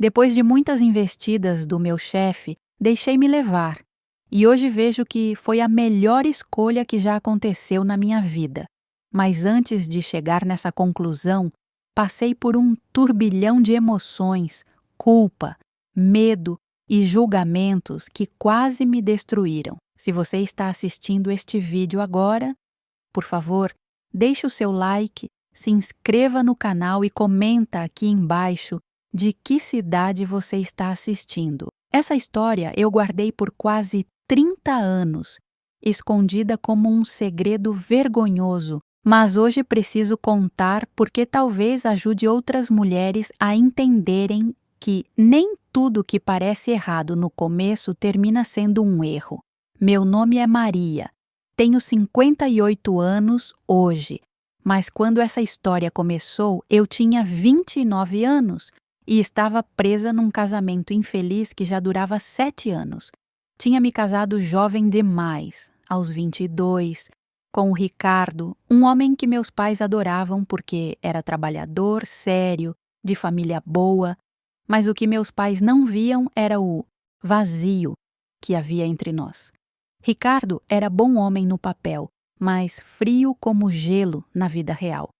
Depois de muitas investidas do meu chefe, deixei-me levar. E hoje vejo que foi a melhor escolha que já aconteceu na minha vida. Mas antes de chegar nessa conclusão, passei por um turbilhão de emoções, culpa, medo e julgamentos que quase me destruíram. Se você está assistindo este vídeo agora, por favor, deixe o seu like, se inscreva no canal e comenta aqui embaixo de que cidade você está assistindo. Essa história eu guardei por quase 30 anos, escondida como um segredo vergonhoso, mas hoje preciso contar porque talvez ajude outras mulheres a entenderem que nem tudo que parece errado no começo termina sendo um erro. Meu nome é Maria. Tenho 58 anos hoje, mas quando essa história começou, eu tinha 29 anos e estava presa num casamento infeliz que já durava 7 anos. Tinha me casado jovem demais, aos 22, com o Ricardo, um homem que meus pais adoravam porque era trabalhador, sério, de família boa, mas o que meus pais não viam era o vazio que havia entre nós. Ricardo era bom homem no papel, mas frio como gelo na vida real.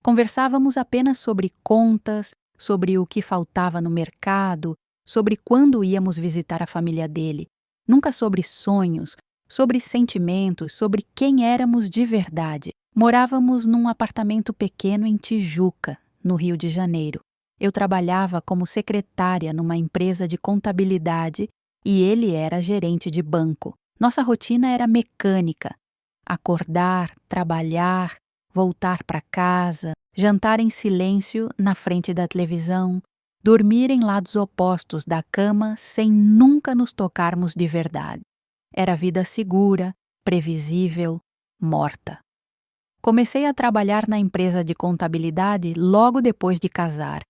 Conversávamos apenas sobre contas, sobre o que faltava no mercado, sobre quando íamos visitar a família dele. Nunca sobre sonhos, sobre sentimentos, sobre quem éramos de verdade. Morávamos num apartamento pequeno em Tijuca, no Rio de Janeiro. Eu trabalhava como secretária numa empresa de contabilidade e ele era gerente de banco. Nossa rotina era mecânica: acordar, trabalhar, voltar para casa, jantar em silêncio na frente da televisão, dormir em lados opostos da cama sem nunca nos tocarmos de verdade. Era vida segura, previsível, morta. Comecei a trabalhar na empresa de contabilidade logo depois de casar.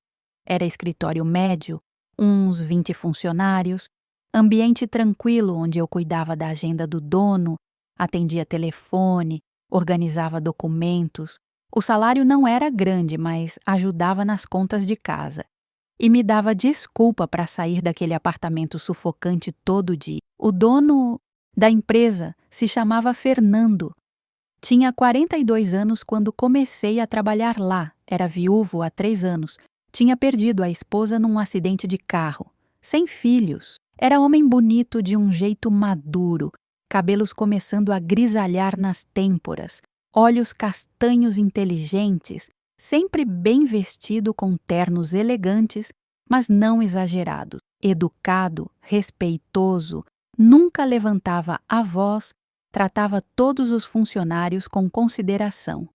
Era escritório médio, uns 20 funcionários, ambiente tranquilo onde eu cuidava da agenda do dono, atendia telefone, organizava documentos. O salário não era grande, mas ajudava nas contas de casa. E me dava desculpa para sair daquele apartamento sufocante todo dia. O dono da empresa se chamava Fernando. Tinha 42 anos quando comecei a trabalhar lá. Era viúvo há 3 anos. Tinha perdido a esposa num acidente de carro. Sem filhos. Era homem bonito de um jeito maduro, cabelos começando a grisalhar nas têmporas, olhos castanhos inteligentes, sempre bem vestido com ternos elegantes, mas não exagerados, educado, respeitoso, nunca levantava a voz, tratava todos os funcionários com consideração.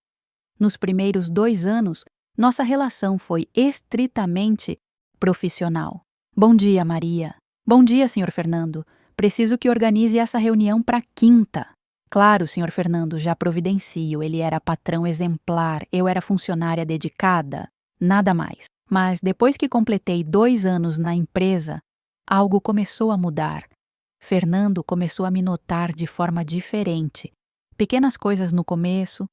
Nos primeiros 2 anos, nossa relação foi estritamente profissional. Bom dia, Maria. Bom dia, Sr. Fernando. Preciso que organize essa reunião para quinta. Claro, Sr. Fernando, já providencio. Ele era patrão exemplar, eu era funcionária dedicada. Nada mais. Mas depois que completei 2 anos na empresa, algo começou a mudar. Fernando começou a me notar de forma diferente. Pequenas coisas no começo,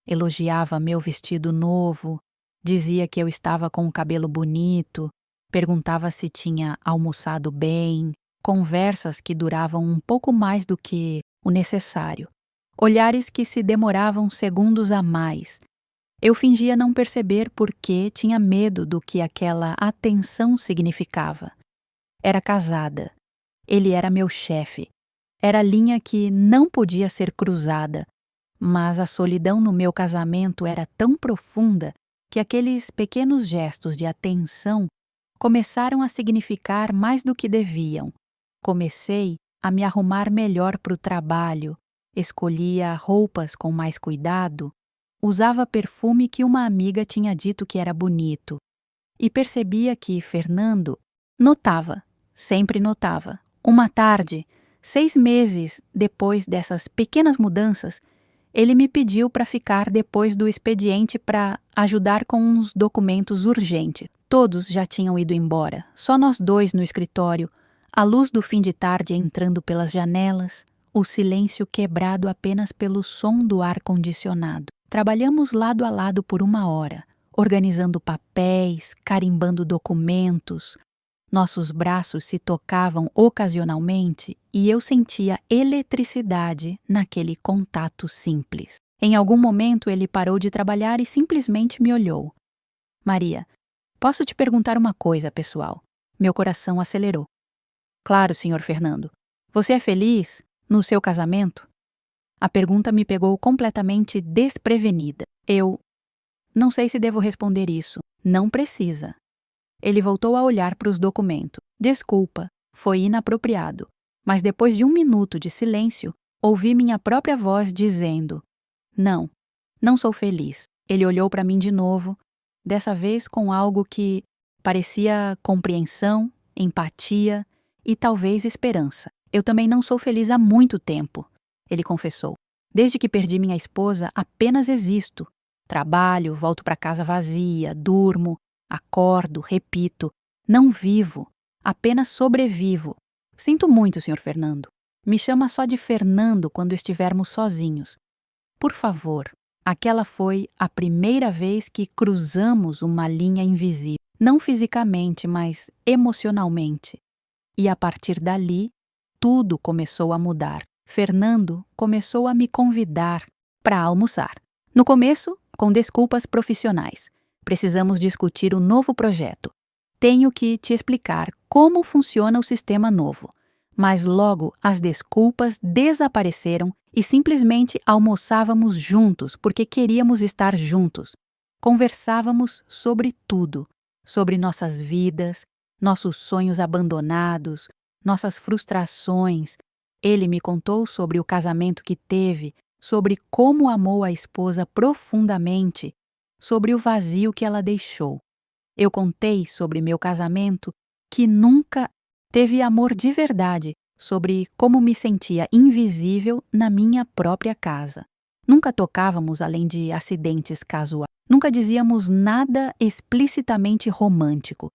elogiava meu vestido novo, dizia que eu estava com o cabelo bonito, perguntava se tinha almoçado bem, conversas que duravam um pouco mais do que o necessário, olhares que se demoravam segundos a mais. Eu fingia não perceber porque tinha medo do que aquela atenção significava. Era casada. Ele era meu chefe. Era linha que não podia ser cruzada, mas a solidão no meu casamento era tão profunda que aqueles pequenos gestos de atenção começaram a significar mais do que deviam. Comecei a me arrumar melhor para o trabalho, escolhia roupas com mais cuidado, usava perfume que uma amiga tinha dito que era bonito, e percebia que Fernando notava, sempre notava. Uma tarde, 6 meses depois dessas pequenas mudanças, ele me pediu para ficar depois do expediente para ajudar com uns documentos urgentes. Todos já tinham ido embora, só nós 2 no escritório, a luz do fim de tarde entrando pelas janelas, o silêncio quebrado apenas pelo som do ar-condicionado. Trabalhamos lado a lado por 1 hora, organizando papéis, carimbando documentos, Nossos braços se tocavam ocasionalmente e eu sentia eletricidade naquele contato simples. Em algum momento ele parou de trabalhar e simplesmente me olhou. Maria, posso te perguntar uma coisa, pessoal? Meu coração acelerou. Claro, senhor Fernando. Você é feliz no seu casamento? A pergunta me pegou completamente desprevenida. Eu não sei se devo responder isso. Não precisa. Ele voltou a olhar para os documentos. Desculpa, foi inapropriado. Mas depois de 1 minuto de silêncio, ouvi minha própria voz dizendo: Não, não sou feliz. Ele olhou para mim de novo, dessa vez com algo que parecia compreensão, empatia e talvez esperança. Eu também não sou feliz há muito tempo, ele confessou. Desde que perdi minha esposa, apenas existo. Trabalho, volto para casa vazia, durmo, acordo, repito. Não vivo, apenas sobrevivo. Sinto muito, senhor Fernando. Me chama só de Fernando quando estivermos sozinhos. Por favor, aquela foi a primeira vez que cruzamos uma linha invisível. Não fisicamente, mas emocionalmente. E a partir dali, tudo começou a mudar. Fernando começou a me convidar para almoçar. No começo, com desculpas profissionais. Precisamos discutir o novo projeto. Tenho que te explicar como funciona o sistema novo. Mas logo as desculpas desapareceram e simplesmente almoçávamos juntos porque queríamos estar juntos. Conversávamos sobre tudo, sobre nossas vidas, nossos sonhos abandonados, nossas frustrações. Ele me contou sobre o casamento que teve, sobre como amou a esposa profundamente, sobre o vazio que ela deixou. Eu contei sobre meu casamento, que nunca teve amor de verdade, sobre como me sentia invisível na minha própria casa. Nunca tocávamos além de acidentes casuais. Nunca dizíamos nada explicitamente romântico.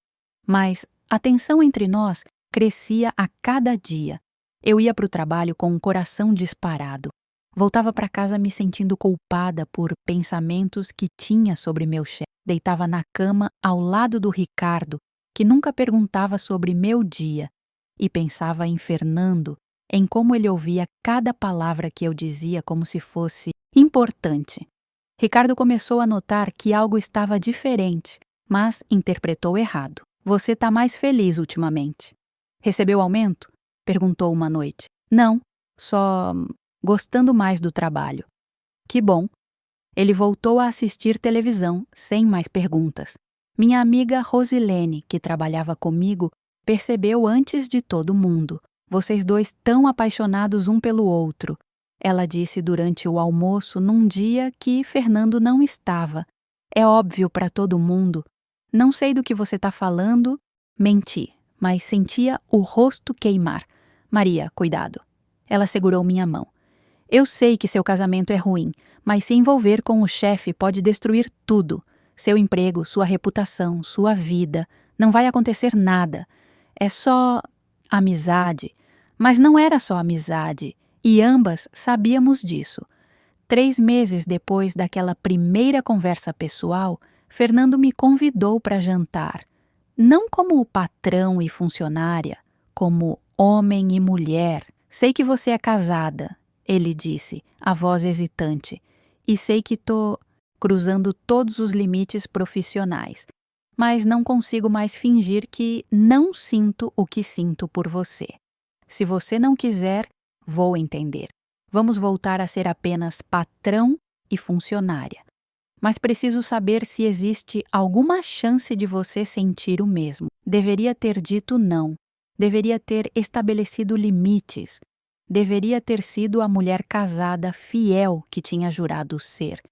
Mas a tensão entre nós crescia a cada dia. Eu ia para o trabalho com o coração disparado. Voltava para casa me sentindo culpada por pensamentos que tinha sobre meu chefe. Deitava na cama ao lado do Ricardo, que nunca perguntava sobre meu dia, e pensava em Fernando, em como ele ouvia cada palavra que eu dizia como se fosse importante. Ricardo começou a notar que algo estava diferente, mas interpretou errado. Você tá mais feliz ultimamente. Recebeu aumento? Perguntou uma noite. Não, só gostando mais do trabalho. Que bom. Ele voltou a assistir televisão, sem mais perguntas. Minha amiga Rosilene, que trabalhava comigo, percebeu antes de todo mundo. Vocês dois tão apaixonados um pelo outro. Ela disse durante o almoço num dia que Fernando não estava. É óbvio para todo mundo. Não sei do que você está falando. Menti, mas sentia o rosto queimar. Maria, cuidado. Ela segurou minha mão. Eu sei que seu casamento é ruim, mas se envolver com o chefe pode destruir tudo. Seu emprego, sua reputação, sua vida. Não vai acontecer nada. É só amizade. Mas não era só amizade, e ambas sabíamos disso. 3 meses depois daquela primeira conversa pessoal, Fernando me convidou para jantar. Não como patrão e funcionária, como homem e mulher. Sei que você é casada, ele disse, a voz hesitante, e sei que tô cruzando todos os limites profissionais, mas não consigo mais fingir que não sinto o que sinto por você. Se você não quiser, vou entender. Vamos voltar a ser apenas patrão e funcionária. Mas preciso saber se existe alguma chance de você sentir o mesmo. Deveria ter dito não. Deveria ter estabelecido limites. Deveria ter sido a mulher casada fiel que tinha jurado ser.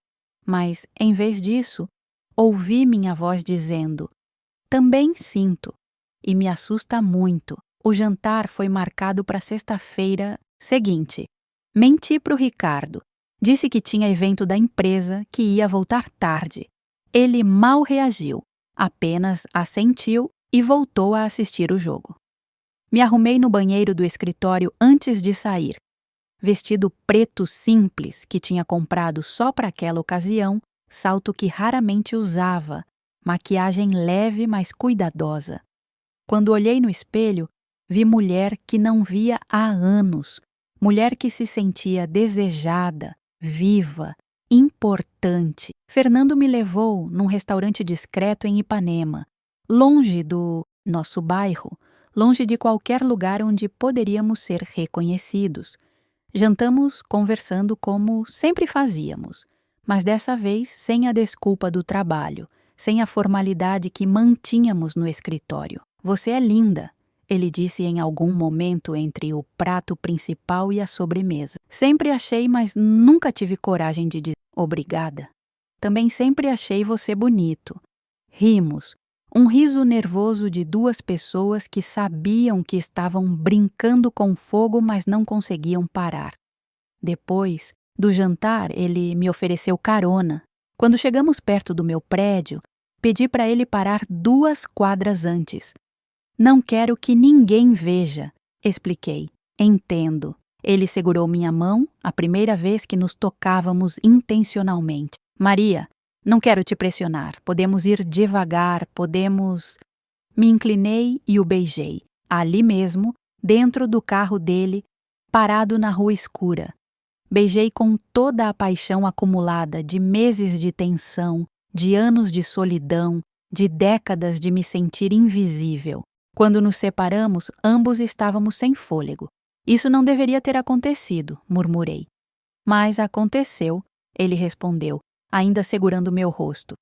Mas, em vez disso, ouvi minha voz dizendo: também sinto. E me assusta muito. O jantar foi marcado para sexta-feira seguinte. Menti para o Ricardo. Disse que tinha evento da empresa, que ia voltar tarde. Ele mal reagiu, apenas assentiu e voltou a assistir o jogo. Me arrumei no banheiro do escritório antes de sair. Vestido preto simples que tinha comprado só para aquela ocasião, salto que raramente usava, maquiagem leve mas cuidadosa. Quando olhei no espelho, vi mulher que não via há anos, mulher que se sentia desejada, viva, importante. Fernando me levou num restaurante discreto em Ipanema, longe do nosso bairro, longe de qualquer lugar onde poderíamos ser reconhecidos. Jantamos conversando como sempre fazíamos, mas dessa vez sem a desculpa do trabalho, sem a formalidade que mantínhamos no escritório. Você é linda, ele disse em algum momento entre o prato principal e a sobremesa. Sempre achei, mas nunca tive coragem de dizer obrigada. Também sempre achei você bonito. Rimos. Um riso nervoso de duas pessoas que sabiam que estavam brincando com fogo, mas não conseguiam parar. Depois do jantar, ele me ofereceu carona. Quando chegamos perto do meu prédio, pedi para ele parar 2 quadras antes. Não quero que ninguém veja, expliquei. Entendo. Ele segurou minha mão, a primeira vez que nos tocávamos intencionalmente. Maria, não quero te pressionar. Podemos ir devagar, podemos... Me inclinei e o beijei, ali mesmo, dentro do carro dele, parado na rua escura. Beijei com toda a paixão acumulada de meses de tensão, de anos de solidão, de décadas de me sentir invisível. Quando nos separamos, ambos estávamos sem fôlego. Isso não deveria ter acontecido, murmurei. Mas aconteceu, ele respondeu, ainda segurando meu rosto.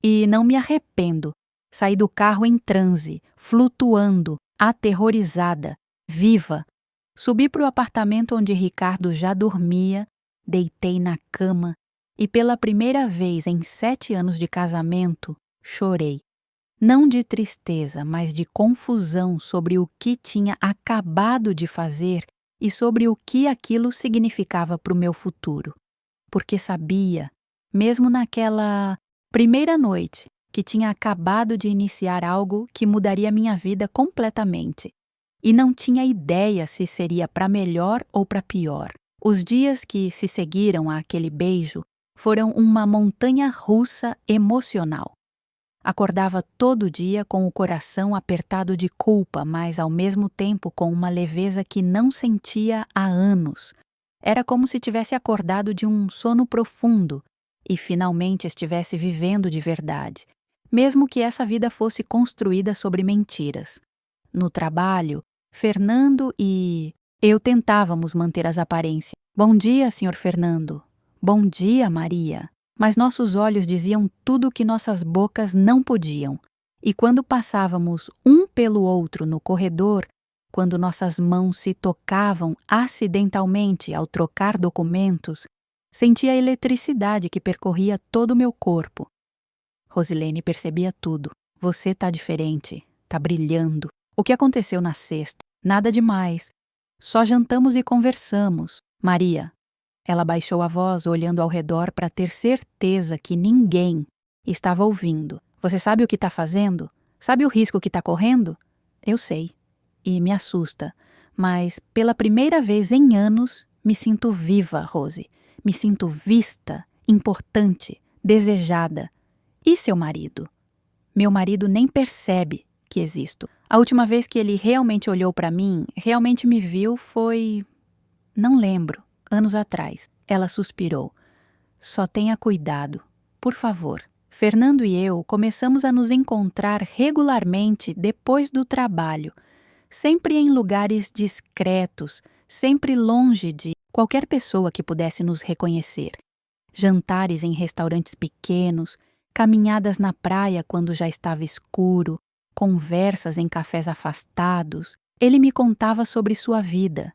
E não me arrependo. Saí do carro em transe, flutuando, aterrorizada, viva. Subi para o apartamento onde Ricardo já dormia, deitei na cama e pela primeira vez em 7 anos de casamento, chorei. Não de tristeza, mas de confusão sobre o que tinha acabado de fazer e sobre o que aquilo significava para o meu futuro. Porque sabia, mesmo naquela primeira noite, que tinha acabado de iniciar algo que mudaria minha vida completamente. E não tinha ideia se seria para melhor ou para pior. Os dias que se seguiram àquele beijo foram uma montanha russa emocional. Acordava todo dia com o coração apertado de culpa, mas ao mesmo tempo com uma leveza que não sentia há anos. Era como se tivesse acordado de um sono profundo e finalmente estivesse vivendo de verdade, mesmo que essa vida fosse construída sobre mentiras. No trabalho, Fernando e eu tentávamos manter as aparências. Bom dia, Sr. Fernando. Bom dia, Maria. Mas nossos olhos diziam tudo o que nossas bocas não podiam. E quando passávamos um pelo outro no corredor, quando nossas mãos se tocavam acidentalmente ao trocar documentos, sentia a eletricidade que percorria todo o meu corpo. Rosilene percebia tudo. Você tá diferente, tá brilhando. O que aconteceu na sexta? Nada demais. Só jantamos e conversamos. Maria. Ela baixou a voz, olhando ao redor para ter certeza que ninguém estava ouvindo. Você sabe o que está fazendo? Sabe o risco que está correndo? Eu sei. E me assusta. Mas, pela primeira vez em anos, me sinto viva, Rose. Me sinto vista, importante, desejada. E seu marido? Meu marido nem percebe que existo. A última vez que ele realmente olhou para mim, realmente me viu, foi... Não lembro. Anos atrás. Ela suspirou. Só tenha cuidado, por favor. Fernando e eu começamos a nos encontrar regularmente depois do trabalho, sempre em lugares discretos, sempre longe de qualquer pessoa que pudesse nos reconhecer. Jantares em restaurantes pequenos, caminhadas na praia quando já estava escuro, conversas em cafés afastados. Ele me contava sobre sua vida,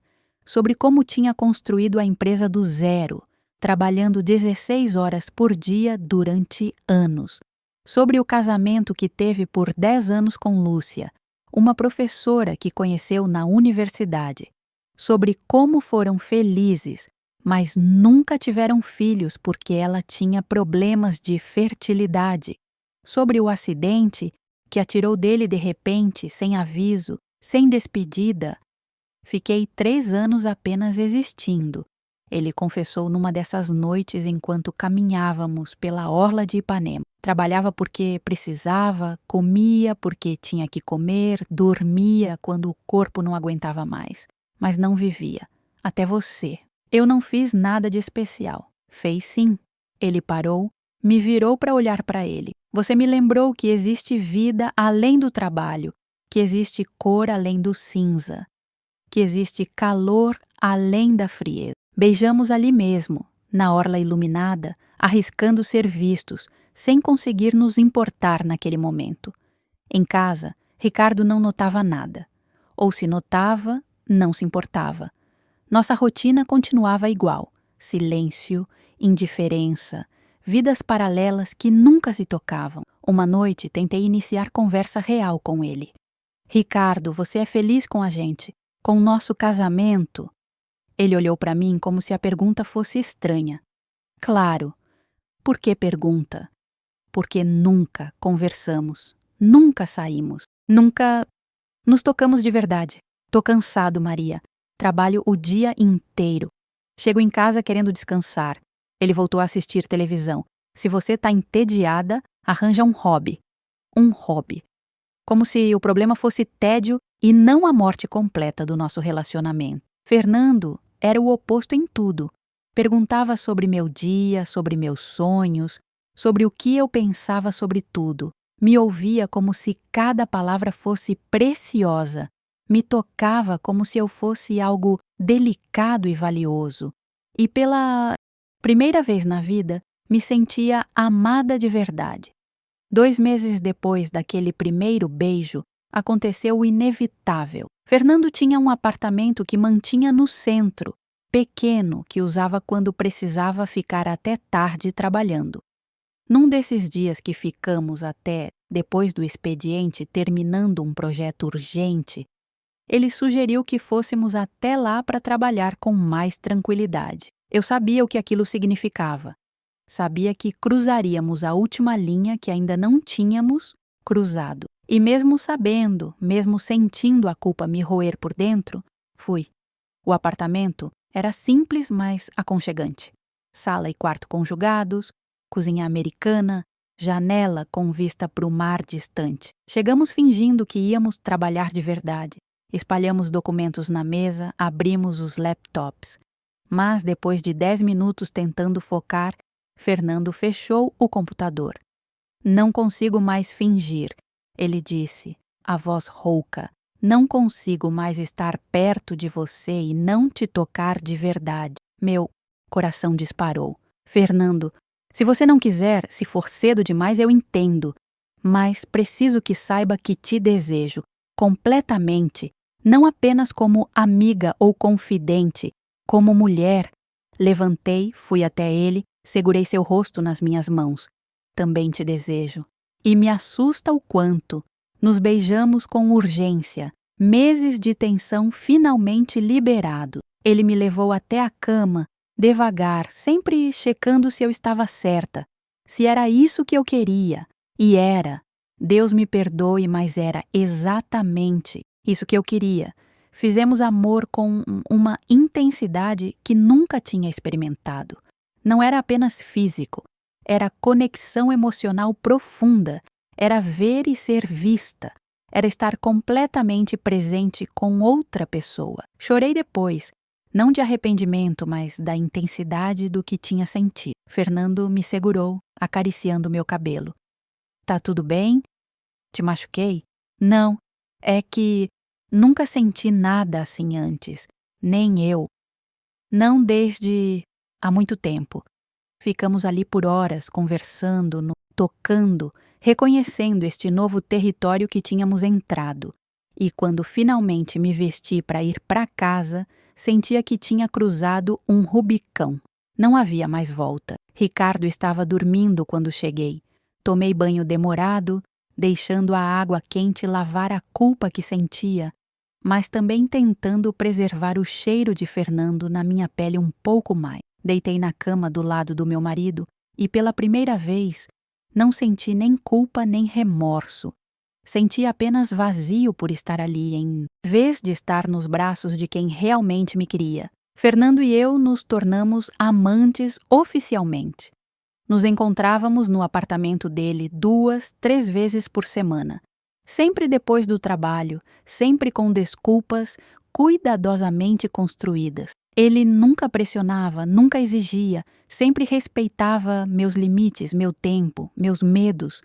sobre como tinha construído a empresa do zero, trabalhando 16 horas por dia durante anos. Sobre o casamento que teve por 10 anos com Lúcia, uma professora que conheceu na universidade. Sobre como foram felizes, mas nunca tiveram filhos porque ela tinha problemas de fertilidade. Sobre o acidente que a tirou dele de repente, sem aviso, sem despedida. Fiquei 3 anos apenas existindo, Ele confessou numa dessas noites enquanto caminhávamos pela orla de Ipanema. Trabalhava porque precisava, comia porque tinha que comer, dormia quando o corpo não aguentava mais. Mas não vivia. Até você. Eu não fiz nada de especial. Fez sim. Ele parou, me virou para olhar para ele. Você me lembrou que existe vida além do trabalho, que existe cor além do cinza, que existe calor além da frieza. Beijamos ali mesmo, na orla iluminada, arriscando ser vistos, sem conseguir nos importar naquele momento. Em casa, Ricardo não notava nada. Ou se notava, não se importava. Nossa rotina continuava igual: silêncio, indiferença, vidas paralelas que nunca se tocavam. Uma noite tentei iniciar conversa real com ele. Ricardo, você é feliz com a gente? Com o nosso casamento? Ele olhou para mim como se a pergunta fosse estranha. Claro. Por que pergunta? Porque nunca conversamos, nunca saímos, nunca nos tocamos de verdade. Tô cansado, Maria. Trabalho o dia inteiro. Chego em casa querendo descansar. Ele voltou a assistir televisão. Se você tá entediada, arranja um hobby. Um hobby. Como se o problema fosse tédio e não a morte completa do nosso relacionamento. Fernando era o oposto em tudo. Perguntava sobre meu dia, sobre meus sonhos, sobre o que eu pensava sobre tudo. Me ouvia como se cada palavra fosse preciosa. Me tocava como se eu fosse algo delicado e valioso. E pela primeira vez na vida, me sentia amada de verdade. 2 meses depois daquele primeiro beijo, aconteceu o inevitável. Fernando tinha um apartamento que mantinha no centro, pequeno, que usava quando precisava ficar até tarde trabalhando. Num desses dias que ficamos até depois do expediente terminando um projeto urgente, ele sugeriu que fôssemos até lá para trabalhar com mais tranquilidade. Eu sabia o que aquilo significava. Sabia que cruzaríamos a última linha que ainda não tínhamos cruzado. E mesmo sabendo, mesmo sentindo a culpa me roer por dentro, fui. O apartamento era simples, mas aconchegante. Sala e quarto conjugados, cozinha americana, janela com vista para o mar distante. Chegamos fingindo que íamos trabalhar de verdade. Espalhamos documentos na mesa, abrimos os laptops. Mas depois de 10 minutos tentando focar, Fernando fechou o computador. Não consigo mais fingir, ele disse, a voz rouca. Não consigo mais estar perto de você e não te tocar de verdade. Meu coração disparou. Fernando, se você não quiser, se for cedo demais, eu entendo. Mas preciso que saiba que te desejo, completamente, não apenas como amiga ou confidente, como mulher. Levantei, fui até ele, segurei seu rosto nas minhas mãos. Também te desejo. E me assusta o quanto. Nos beijamos com urgência. Meses de tensão finalmente liberado. Ele me levou até a cama, devagar, sempre checando se eu estava certa. Se era isso que eu queria. E era. Deus me perdoe, mas era exatamente isso que eu queria. Fizemos amor com uma intensidade que nunca tinha experimentado. Não era apenas físico, era conexão emocional profunda, era ver e ser vista, era estar completamente presente com outra pessoa. Chorei depois, não de arrependimento, mas da intensidade do que tinha sentido. Fernando me segurou, acariciando meu cabelo. Tá tudo bem? Te machuquei? Não, é que nunca senti nada assim antes, nem eu. Não desde há muito tempo. Ficamos ali por horas, conversando, tocando, reconhecendo este novo território que tínhamos entrado. E quando finalmente me vesti para ir para casa, sentia que tinha cruzado um Rubicão. Não havia mais volta. Ricardo estava dormindo quando cheguei. Tomei banho demorado, deixando a água quente lavar a culpa que sentia, mas também tentando preservar o cheiro de Fernando na minha pele um pouco mais. Deitei na cama do lado do meu marido e, pela primeira vez, não senti nem culpa nem remorso. Senti apenas vazio por estar ali, em vez de estar nos braços de quem realmente me queria. Fernando e eu nos tornamos amantes oficialmente. Nos encontrávamos no apartamento dele 2, 3 vezes por semana. Sempre depois do trabalho, sempre com desculpas cuidadosamente construídas. Ele nunca pressionava, nunca exigia, sempre respeitava meus limites, meu tempo, meus medos,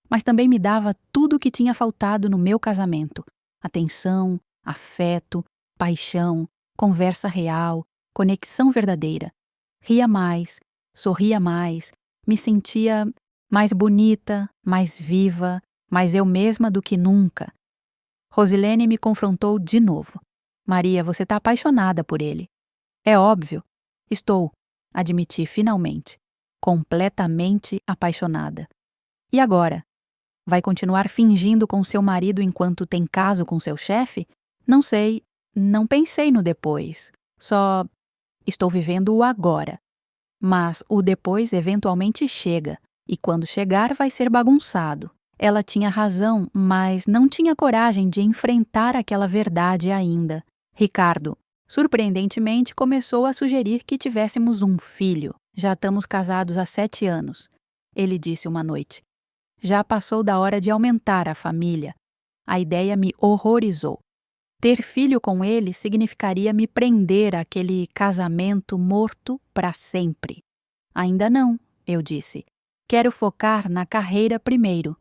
mas também me dava tudo o que tinha faltado no meu casamento: atenção, afeto, paixão, conversa real, conexão verdadeira. Ria mais, sorria mais, me sentia mais bonita, mais viva, mais eu mesma do que nunca. Rosilene me confrontou de novo. Maria, você está apaixonada por ele. É óbvio. Estou, admiti finalmente. Completamente apaixonada. E agora? Vai continuar fingindo com seu marido enquanto tem caso com seu chefe? Não sei, não pensei no depois. Só estou vivendo o agora. Mas o depois eventualmente chega, e quando chegar vai ser bagunçado. Ela tinha razão, mas não tinha coragem de enfrentar aquela verdade ainda. Ricardo, surpreendentemente, começou a sugerir que tivéssemos um filho. Já estamos casados há 7 anos, ele disse uma noite. Já passou da hora de aumentar a família. A ideia me horrorizou. Ter filho com ele significaria me prender àquele casamento morto para sempre. Ainda não, eu disse. Quero focar na carreira primeiro.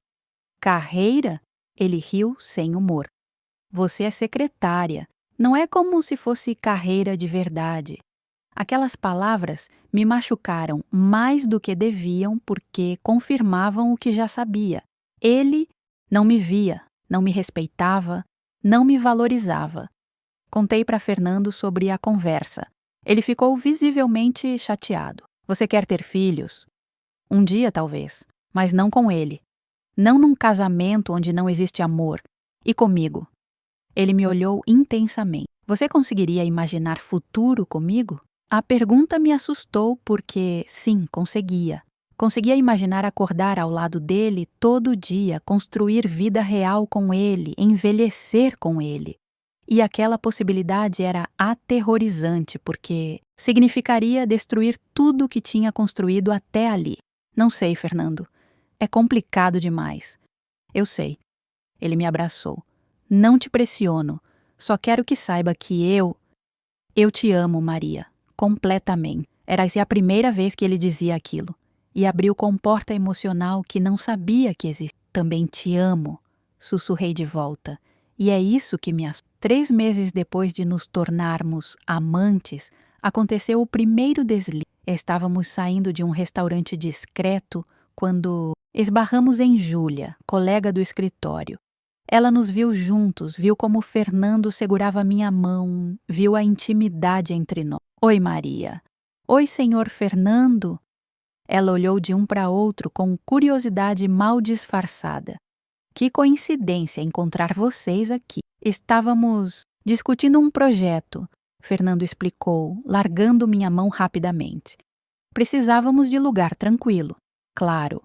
Carreira? Ele riu sem humor. Você é secretária. Não é como se fosse carreira de verdade. Aquelas palavras me machucaram mais do que deviam porque confirmavam o que já sabia. Ele não me via, não me respeitava, não me valorizava. Contei para Fernando sobre a conversa. Ele ficou visivelmente chateado. Você quer ter filhos? Um dia, talvez, mas não com ele. Não num casamento onde não existe amor. E comigo? Ele me olhou intensamente. Você conseguiria imaginar futuro comigo? A pergunta me assustou porque, sim, conseguia. Conseguia imaginar acordar ao lado dele todo dia, construir vida real com ele, envelhecer com ele. E aquela possibilidade era aterrorizante porque significaria destruir tudo o que tinha construído até ali. Não sei, Fernando. É complicado demais. Eu sei. Ele me abraçou. Não te pressiono. Só quero que saiba que eu te amo, Maria. Completamente. Era a primeira vez que ele dizia aquilo. E abriu comporta emocional que não sabia que existia. Também te amo, sussurrei de volta. E é isso que me assustou. 3 meses depois de nos tornarmos amantes, aconteceu o primeiro deslize. Estávamos saindo de um restaurante discreto quando esbarramos em Júlia, colega do escritório. Ela nos viu juntos, viu como Fernando segurava minha mão, viu a intimidade entre nós. Oi, Maria. Oi, senhor Fernando. Ela olhou de um para outro com curiosidade mal disfarçada. Que coincidência encontrar vocês aqui. Estávamos discutindo um projeto, Fernando explicou, largando minha mão rapidamente. Precisávamos de lugar tranquilo, claro.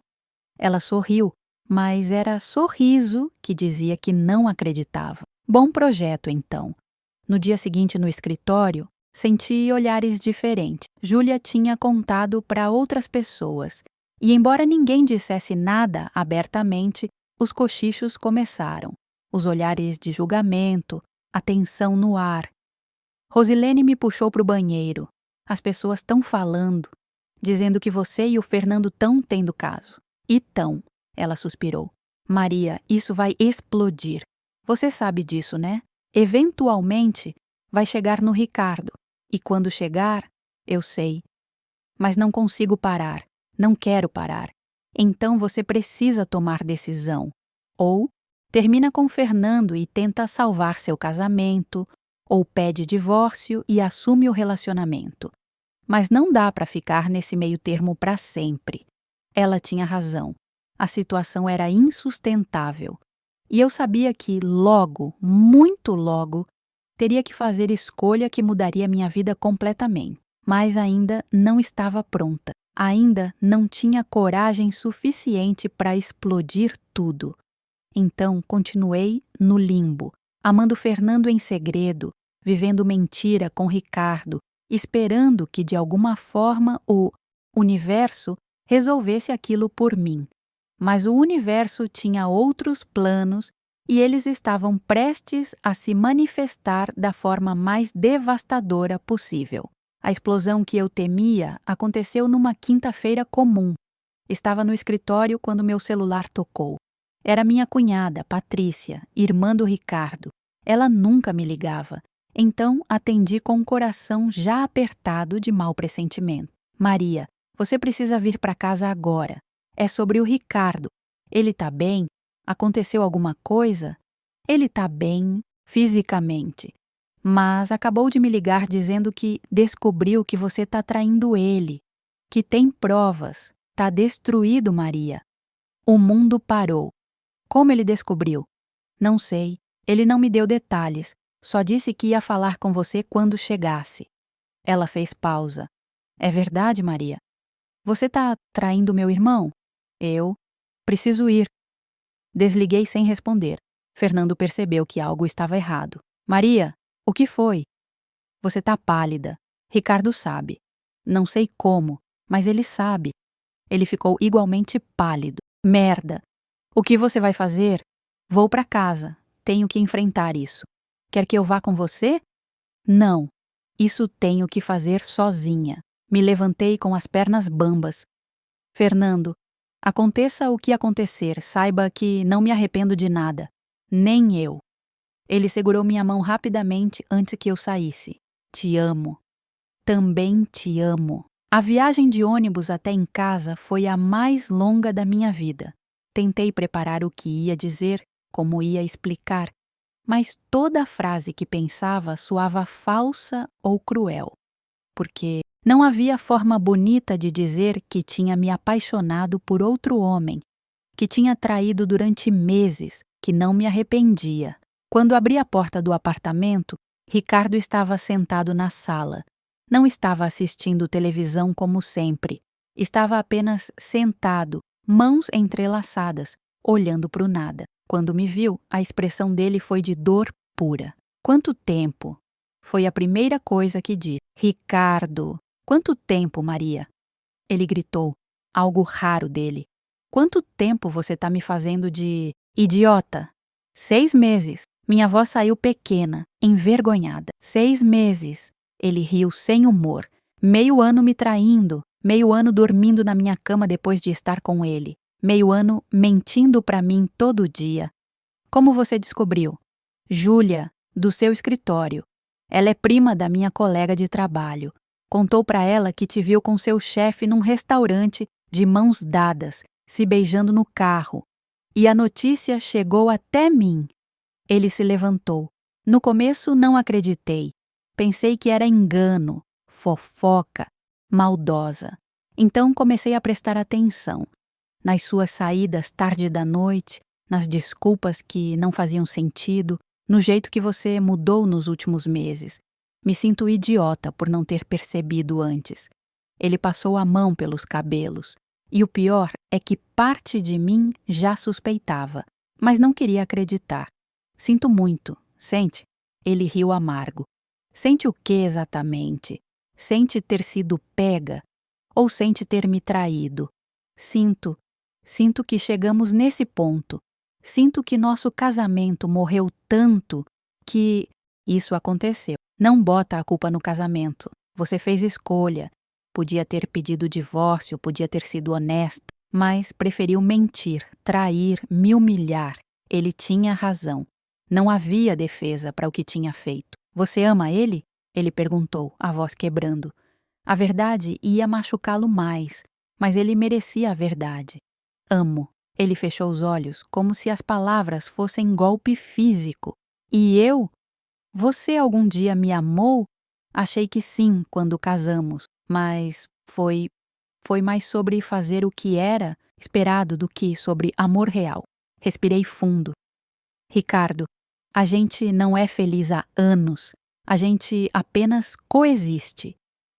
Ela sorriu, mas era sorriso que dizia que não acreditava. Bom projeto, então. No dia seguinte, no escritório, senti olhares diferentes. Júlia tinha contado para outras pessoas, e embora ninguém dissesse nada abertamente, os cochichos começaram. Os olhares de julgamento, a tensão no ar. Rosilene me puxou para o banheiro. As pessoas estão falando, dizendo que você e o Fernando estão tendo caso. E tão, ela suspirou. Maria, isso vai explodir. Você sabe disso, né? Eventualmente, vai chegar no Ricardo. E quando chegar, eu sei. Mas não consigo parar. Não quero parar. Então você precisa tomar decisão. Ou termina com Fernando e tenta salvar seu casamento, ou pede divórcio e assume o relacionamento. Mas não dá para ficar nesse meio termo para sempre. Ela tinha razão. A situação era insustentável. E eu sabia que logo, muito logo, teria que fazer escolha que mudaria minha vida completamente. Mas ainda não estava pronta. Ainda não tinha coragem suficiente para explodir tudo. Então continuei no limbo, amando Fernando em segredo, vivendo mentira com Ricardo esperando que de alguma forma o universo resolvesse aquilo por mim. Mas o universo tinha outros planos e eles estavam prestes a se manifestar da forma mais devastadora possível. A explosão que eu temia aconteceu numa quinta-feira comum. Estava no escritório quando meu celular tocou. Era minha cunhada, Patrícia, irmã do Ricardo. Ela nunca me ligava. Então atendi com o coração já apertado de mau pressentimento. Maria, você precisa vir para casa agora. É sobre o Ricardo. Ele tá bem? Aconteceu alguma coisa? Ele tá bem, fisicamente. Mas acabou de me ligar dizendo que descobriu que você tá traindo ele. Que tem provas. Tá destruído, Maria. O mundo parou. Como ele descobriu? Não sei. Ele não me deu detalhes. Só disse que ia falar com você quando chegasse. Ela fez pausa. É verdade, Maria? Você tá traindo meu irmão? Eu. Preciso ir. Desliguei sem responder. Fernando percebeu que algo estava errado. Maria, o que foi? Você tá pálida. Ricardo sabe. Não sei como, mas ele sabe. Ele ficou igualmente pálido. Merda. O que você vai fazer? Vou para casa. Tenho que enfrentar isso. Quer que eu vá com você? Não. Isso tenho que fazer sozinha. Me levantei com as pernas bambas. Fernando, aconteça o que acontecer, saiba que não me arrependo de nada. Nem eu. Ele segurou minha mão rapidamente antes que eu saísse. Te amo. Também te amo. A viagem de ônibus até em casa foi a mais longa da minha vida. Tentei preparar o que ia dizer, como ia explicar, mas toda frase que pensava soava falsa ou cruel, porque não havia forma bonita de dizer que tinha me apaixonado por outro homem, que tinha traído durante meses, que não me arrependia. Quando abri a porta do apartamento, Ricardo estava sentado na sala. Não estava assistindo televisão como sempre. Estava apenas sentado, mãos entrelaçadas, olhando para o nada. Quando me viu, a expressão dele foi de dor pura. Quanto tempo? Foi a primeira coisa que disse. Ricardo. Quanto tempo, Maria? Ele gritou, algo raro dele. Quanto tempo você tá me fazendo de idiota? 6 meses. Minha voz saiu pequena, envergonhada. 6 meses. Ele riu sem humor. Meio ano me traindo, meio ano dormindo na minha cama depois de estar com ele. Meio ano mentindo pra mim todo dia. Como você descobriu? Júlia, do seu escritório. Ela é prima da minha colega de trabalho. Contou pra ela que te viu com seu chefe num restaurante, de mãos dadas, se beijando no carro. E a notícia chegou até mim. Ele se levantou. No começo não acreditei. Pensei que era engano, fofoca, maldosa. Então comecei a prestar atenção. Nas suas saídas tarde da noite, nas desculpas que não faziam sentido, no jeito que você mudou nos últimos meses. Me sinto idiota por não ter percebido antes. Ele passou a mão pelos cabelos. E o pior é que parte de mim já suspeitava, mas não queria acreditar. Sinto muito, sente? Ele riu amargo. Sente o que exatamente? Sente ter sido pega? Ou sente ter me traído? Sinto que chegamos nesse ponto. Sinto que nosso casamento morreu tanto que isso aconteceu. Não bota a culpa no casamento. Você fez escolha. Podia ter pedido divórcio, podia ter sido honesta, mas preferiu mentir, trair, me humilhar. Ele tinha razão. Não havia defesa para o que tinha feito. Você ama ele? Ele perguntou, a voz quebrando. A verdade ia machucá-lo mais, mas ele merecia a verdade. Amo. Ele fechou os olhos, como se as palavras fossem golpe físico. E eu? Você algum dia me amou? Achei que sim, quando casamos, mas foi mais sobre fazer o que era esperado do que sobre amor real. Respirei fundo. Ricardo, a gente não é feliz há anos. A gente apenas coexiste.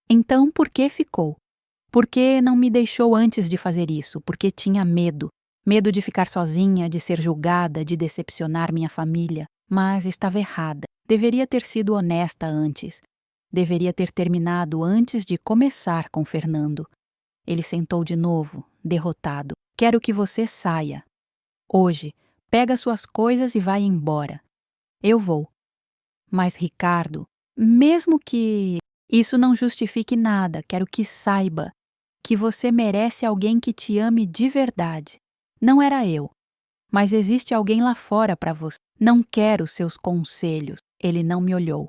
Então por que ficou? Por que não me deixou antes de fazer isso? Porque tinha medo. Medo de ficar sozinha, de ser julgada, de decepcionar minha família. Mas estava errada. Deveria ter sido honesta antes. Deveria ter terminado antes de começar com Fernando. Ele sentou de novo, derrotado. Quero que você saia. Hoje, pega suas coisas e vai embora. Eu vou. Mas, Ricardo, mesmo que isso não justifique nada, quero que saiba que você merece alguém que te ame de verdade. Não era eu, mas existe alguém lá fora para você. Não quero seus conselhos. Ele não me olhou.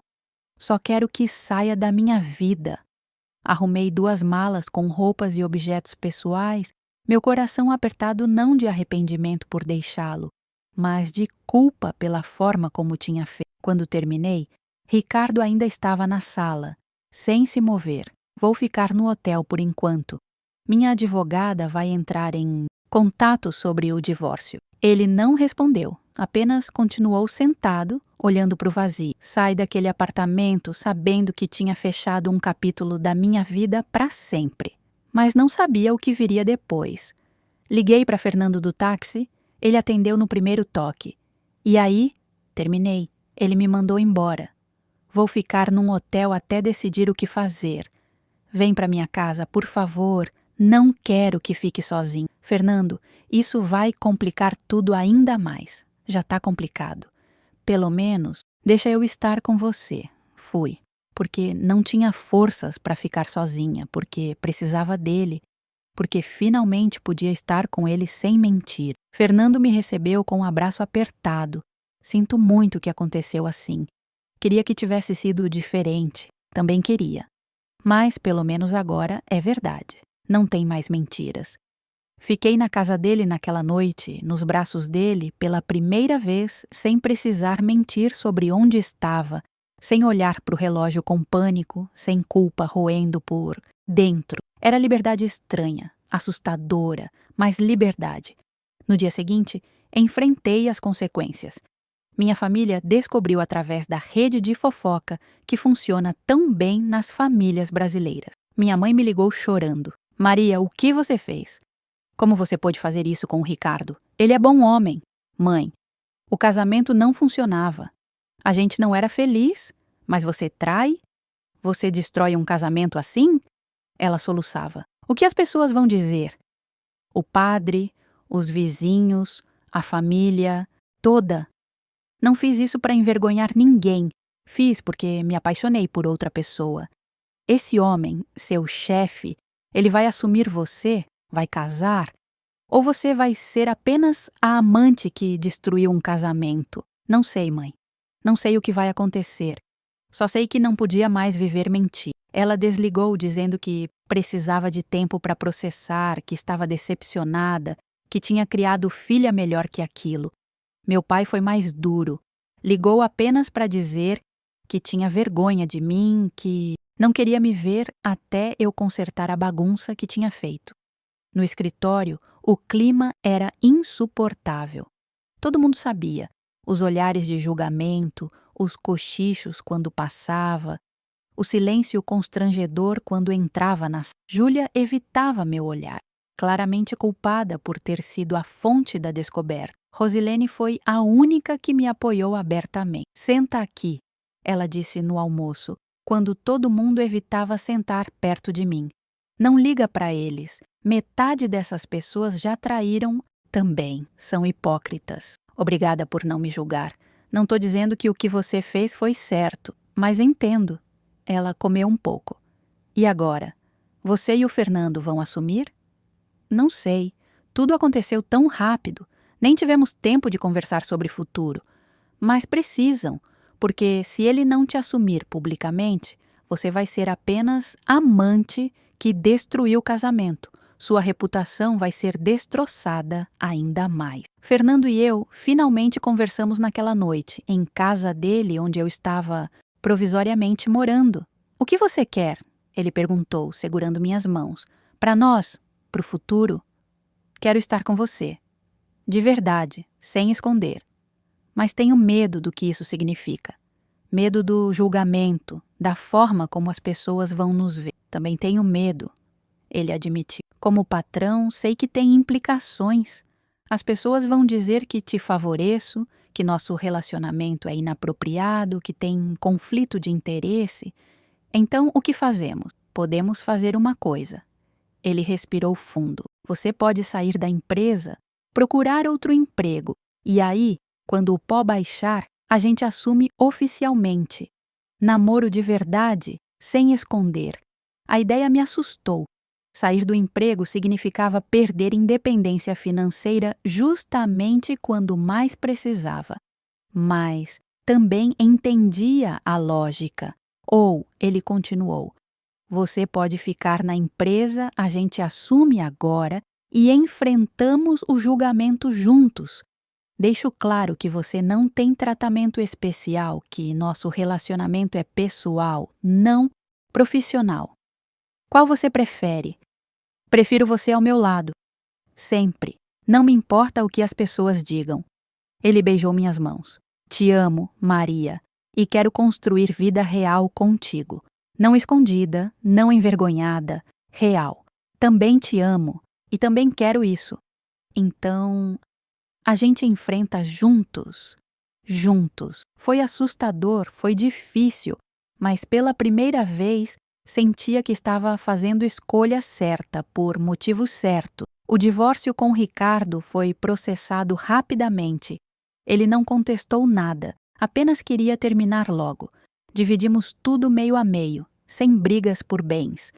Só quero que saia da minha vida. Arrumei 2 malas com roupas e objetos pessoais, meu coração apertado não de arrependimento por deixá-lo, mas de culpa pela forma como tinha feito. Quando terminei, Ricardo ainda estava na sala, sem se mover. Vou ficar no hotel por enquanto. Minha advogada vai entrar em contato sobre o divórcio. Ele não respondeu, apenas continuou sentado, olhando para o vazio. Saí daquele apartamento sabendo que tinha fechado um capítulo da minha vida para sempre, mas não sabia o que viria depois. Liguei para Fernando do táxi, ele atendeu no primeiro toque. E aí, terminei. Ele me mandou embora. Vou ficar num hotel até decidir o que fazer. Vem para minha casa, por favor. Não quero que fique sozinho. Fernando, isso vai complicar tudo ainda mais. Já tá complicado. Pelo menos, deixa eu estar com você. Fui. Porque não tinha forças para ficar sozinha, porque precisava dele, porque finalmente podia estar com ele sem mentir. Fernando me recebeu com um abraço apertado. Sinto muito que aconteceu assim. Queria que tivesse sido diferente. Também queria. Mas, pelo menos agora, é verdade. Não tem mais mentiras. Fiquei na casa dele naquela noite, nos braços dele, pela primeira vez, sem precisar mentir sobre onde estava, sem olhar para o relógio com pânico, sem culpa roendo por dentro. Era liberdade estranha, assustadora, mas liberdade. No dia seguinte, enfrentei as consequências. Minha família descobriu através da rede de fofoca que funciona tão bem nas famílias brasileiras. Minha mãe me ligou chorando. Maria, o que você fez? Como você pôde fazer isso com o Ricardo? Ele é bom homem. Mãe, o casamento não funcionava. A gente não era feliz, mas você trai? Você destrói um casamento assim? Ela soluçava. O que as pessoas vão dizer? O padre, os vizinhos, a família, toda. Não fiz isso para envergonhar ninguém. Fiz porque me apaixonei por outra pessoa. Esse homem, seu chefe, ele vai assumir você? Vai casar? Ou você vai ser apenas a amante que destruiu um casamento? Não sei, mãe. Não sei o que vai acontecer. Só sei que não podia mais viver mentir. Ela desligou dizendo que precisava de tempo para processar, que estava decepcionada, que tinha criado filha melhor que aquilo. Meu pai foi mais duro. Ligou apenas para dizer que tinha vergonha de mim, que não queria me ver até eu consertar a bagunça que tinha feito. No escritório, o clima era insuportável. Todo mundo sabia. Os olhares de julgamento, os cochichos quando passava, o silêncio constrangedor quando entrava na sala. Júlia evitava meu olhar, claramente culpada por ter sido a fonte da descoberta. Rosilene foi a única que me apoiou abertamente. Senta aqui, ela disse no almoço, quando todo mundo evitava sentar perto de mim. Não liga para eles. Metade dessas pessoas já traíram também. São hipócritas. Obrigada por não me julgar. Não tô dizendo que o que você fez foi certo, mas entendo. Ela comeu um pouco. E agora? Você e o Fernando vão assumir? Não sei. Tudo aconteceu tão rápido. Nem tivemos tempo de conversar sobre futuro. Mas precisam, porque se ele não te assumir publicamente, você vai ser apenas amante que destruiu o casamento. Sua reputação vai ser destroçada ainda mais. Fernando e eu finalmente conversamos naquela noite, em casa dele, onde eu estava provisoriamente morando. O que você quer? Ele perguntou, segurando minhas mãos. Para nós, para o futuro, quero estar com você. De verdade, sem esconder. Mas tenho medo do que isso significa. Medo do julgamento, da forma como as pessoas vão nos ver. Também tenho medo, ele admitiu. Como patrão, sei que tem implicações. As pessoas vão dizer que te favoreço, que nosso relacionamento é inapropriado, que tem conflito de interesse. Então, o que fazemos? Podemos fazer uma coisa. Ele respirou fundo. Você pode sair da empresa, procurar outro emprego, e aí, quando o pó baixar, a gente assume oficialmente. Namoro de verdade, sem esconder. A ideia me assustou. Sair do emprego significava perder independência financeira justamente quando mais precisava. Mas também entendia a lógica. Ou, ele continuou, você pode ficar na empresa, a gente assume agora e enfrentamos o julgamento juntos. Deixo claro que você não tem tratamento especial, que nosso relacionamento é pessoal, não profissional. Qual você prefere? Prefiro você ao meu lado. Sempre. Não me importa o que as pessoas digam. Ele beijou minhas mãos. Te amo, Maria, e quero construir vida real contigo. Não escondida, não envergonhada, real. Também te amo e também quero isso. Então, a gente enfrenta juntos. Juntos. Foi assustador, foi difícil, mas pela primeira vez sentia que estava fazendo escolha certa por motivo certo. O divórcio com Ricardo foi processado rapidamente. Ele não contestou nada, apenas queria terminar logo. Dividimos tudo meio a meio, sem brigas por bens.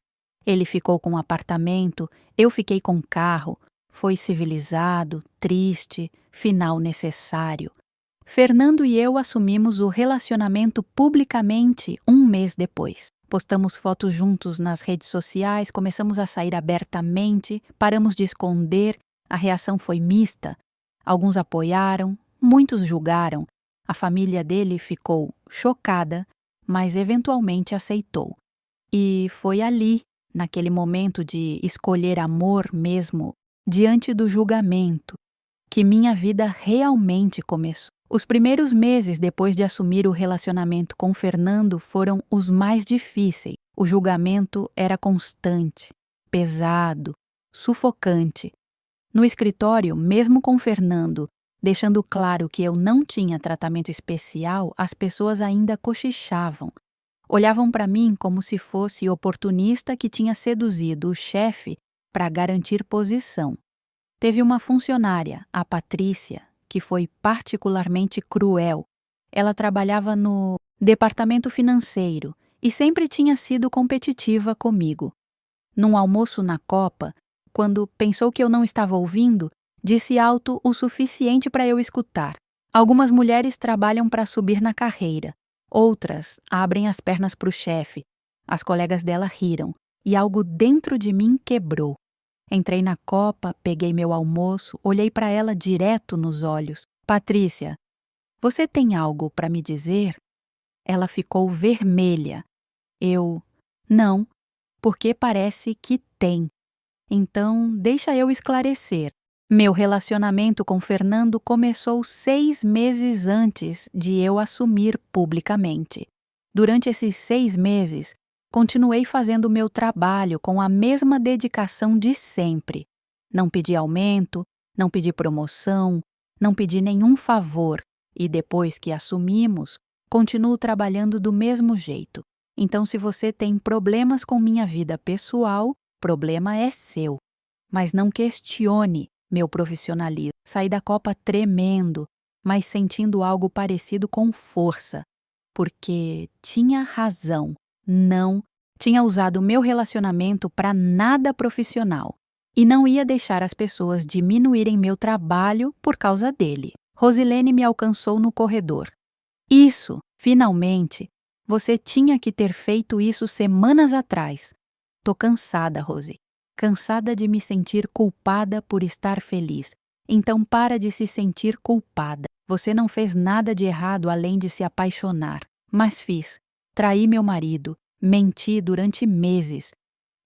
Ele ficou com um apartamento, eu fiquei com carro. Foi civilizado, triste, final necessário. Fernando e eu assumimos o relacionamento publicamente um mês depois. Postamos fotos juntos nas redes sociais, começamos a sair abertamente, paramos de esconder, a reação foi mista. Alguns apoiaram, muitos julgaram. A família dele ficou chocada, mas eventualmente aceitou. E foi ali, naquele momento de escolher amor mesmo, diante do julgamento, que minha vida realmente começou. Os primeiros meses depois de assumir o relacionamento com Fernando foram os mais difíceis. O julgamento era constante, pesado, sufocante. No escritório, mesmo com Fernando, deixando claro que eu não tinha tratamento especial, as pessoas ainda cochichavam. Olhavam para mim como se fosse oportunista que tinha seduzido o chefe para garantir posição. Teve uma funcionária, a Patrícia, que foi particularmente cruel. Ela trabalhava no departamento financeiro e sempre tinha sido competitiva comigo. Num almoço na Copa, quando pensou que eu não estava ouvindo, disse alto o suficiente para eu escutar. Algumas mulheres trabalham para subir na carreira. Outras abrem as pernas para o chefe. As colegas dela riram e algo dentro de mim quebrou. Entrei na copa, peguei meu almoço, olhei para ela direto nos olhos. Patrícia, você tem algo para me dizer? Ela ficou vermelha. Eu, não, porque parece que tem. Então, deixa eu esclarecer. Meu relacionamento com Fernando começou 6 meses antes de eu assumir publicamente. Durante esses 6 meses, continuei fazendo o meu trabalho com a mesma dedicação de sempre. Não pedi aumento, não pedi promoção, não pedi nenhum favor e depois que assumimos, continuo trabalhando do mesmo jeito. Então, se você tem problemas com minha vida pessoal, problema é seu. Mas não questione meu profissionalismo. Saí da Copa tremendo, mas sentindo algo parecido com força, porque tinha razão. Não tinha usado meu relacionamento para nada profissional e não ia deixar as pessoas diminuírem meu trabalho por causa dele. Rosilene me alcançou no corredor. Isso, finalmente, você tinha que ter feito isso semanas atrás. Tô cansada, Rose. Cansada de me sentir culpada por estar feliz. Então para de se sentir culpada. Você não fez nada de errado além de se apaixonar. Mas fiz. Traí meu marido. Menti durante meses.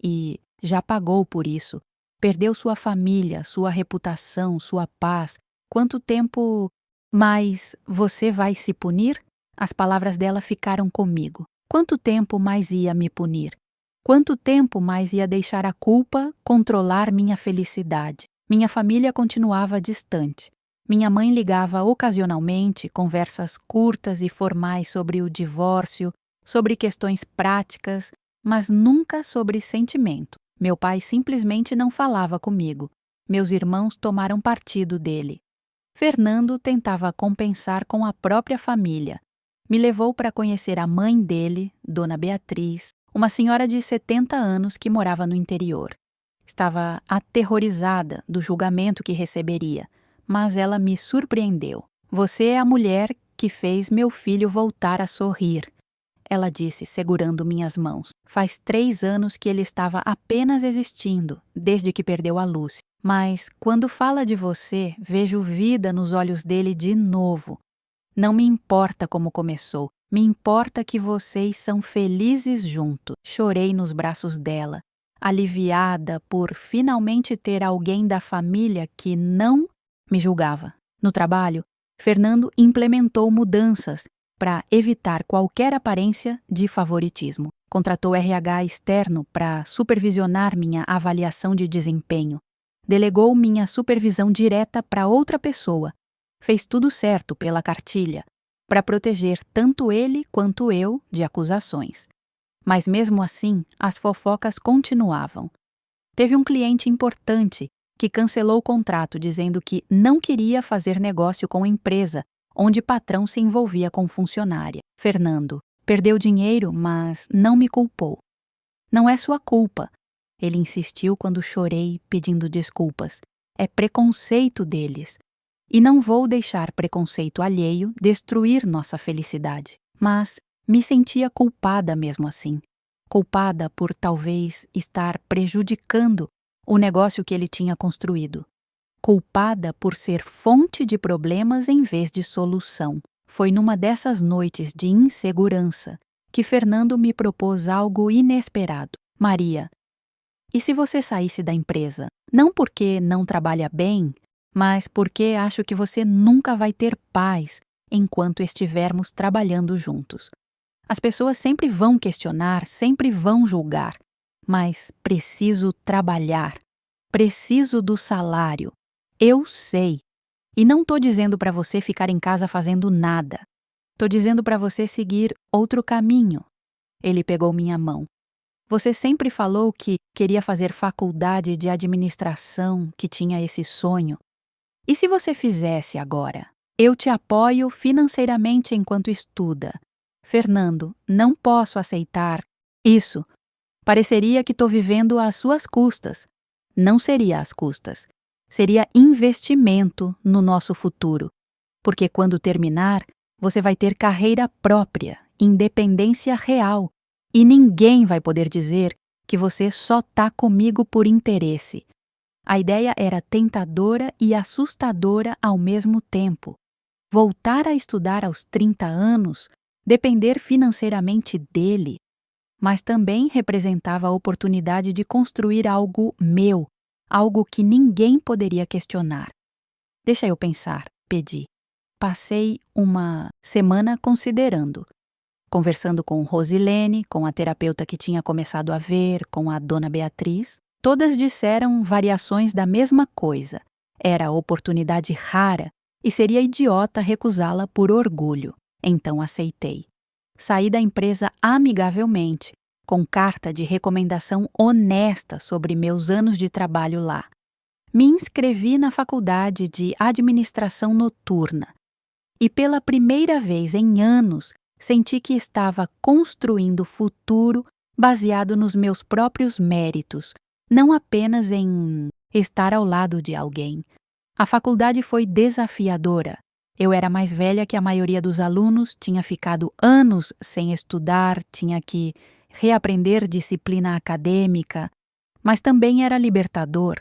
E já pagou por isso. Perdeu sua família, sua reputação, sua paz. Quanto tempo... Mas você vai se punir? As palavras dela ficaram comigo. Quanto tempo mais ia me punir? Quanto tempo mais ia deixar a culpa controlar minha felicidade? Minha família continuava distante. Minha mãe ligava ocasionalmente, conversas curtas e formais sobre o divórcio, sobre questões práticas, mas nunca sobre sentimento. Meu pai simplesmente não falava comigo. Meus irmãos tomaram partido dele. Fernando tentava compensar com a própria família. Me levou para conhecer a mãe dele, Dona Beatriz, uma senhora de 70 anos que morava no interior. Estava aterrorizada do julgamento que receberia, mas ela me surpreendeu. Você é a mulher que fez meu filho voltar a sorrir, ela disse, segurando minhas mãos. Faz 3 anos que ele estava apenas existindo, desde que perdeu a Lúcia. Mas, quando fala de você, vejo vida nos olhos dele de novo. Não me importa como começou, me importa que vocês são felizes juntos. Chorei nos braços dela, aliviada por finalmente ter alguém da família que não me julgava. No trabalho, Fernando implementou mudanças para evitar qualquer aparência de favoritismo. Contratou RH externo para supervisionar minha avaliação de desempenho. Delegou minha supervisão direta para outra pessoa. Fez tudo certo pela cartilha, para proteger tanto ele quanto eu de acusações. Mas mesmo assim, as fofocas continuavam. Teve um cliente importante que cancelou o contrato dizendo que não queria fazer negócio com a empresa onde patrão se envolvia com funcionária. Fernando perdeu dinheiro, mas não me culpou. Não é sua culpa. Ele insistiu quando chorei pedindo desculpas. É preconceito deles. E não vou deixar preconceito alheio destruir nossa felicidade. Mas me sentia culpada mesmo assim. Culpada por talvez estar prejudicando o negócio que ele tinha construído. Culpada por ser fonte de problemas em vez de solução. Foi numa dessas noites de insegurança que Fernando me propôs algo inesperado. Maria, e se você saísse da empresa? Não porque não trabalha bem, mas porque acho que você nunca vai ter paz enquanto estivermos trabalhando juntos. As pessoas sempre vão questionar, sempre vão julgar, mas preciso trabalhar. Preciso do salário. Eu sei. E não estou dizendo para você ficar em casa fazendo nada. Estou dizendo para você seguir outro caminho. Ele pegou minha mão. Você sempre falou que queria fazer faculdade de administração, que tinha esse sonho. E se você fizesse agora? Eu te apoio financeiramente enquanto estuda. Fernando, não posso aceitar isso. Pareceria que estou vivendo às suas custas. Não seria às custas. Seria investimento no nosso futuro. Porque quando terminar, você vai ter carreira própria, independência real. E ninguém vai poder dizer que você só está comigo por interesse. A ideia era tentadora e assustadora ao mesmo tempo. Voltar a estudar aos 30 anos, depender financeiramente dele, mas também representava a oportunidade de construir algo meu, algo que ninguém poderia questionar. Deixa eu pensar, pedi. Passei uma semana considerando. Conversando com Rosilene, com a terapeuta que tinha começado a ver, com a Dona Beatriz, todas disseram variações da mesma coisa. Era oportunidade rara e seria idiota recusá-la por orgulho. Então aceitei. Saí da empresa amigavelmente, com carta de recomendação honesta sobre meus anos de trabalho lá. Me inscrevi na faculdade de administração noturna. E pela primeira vez em anos, senti que estava construindo futuro baseado nos meus próprios méritos, não apenas em estar ao lado de alguém. A faculdade foi desafiadora. Eu era mais velha que a maioria dos alunos, tinha ficado anos sem estudar, tinha que reaprender disciplina acadêmica, mas também era libertador.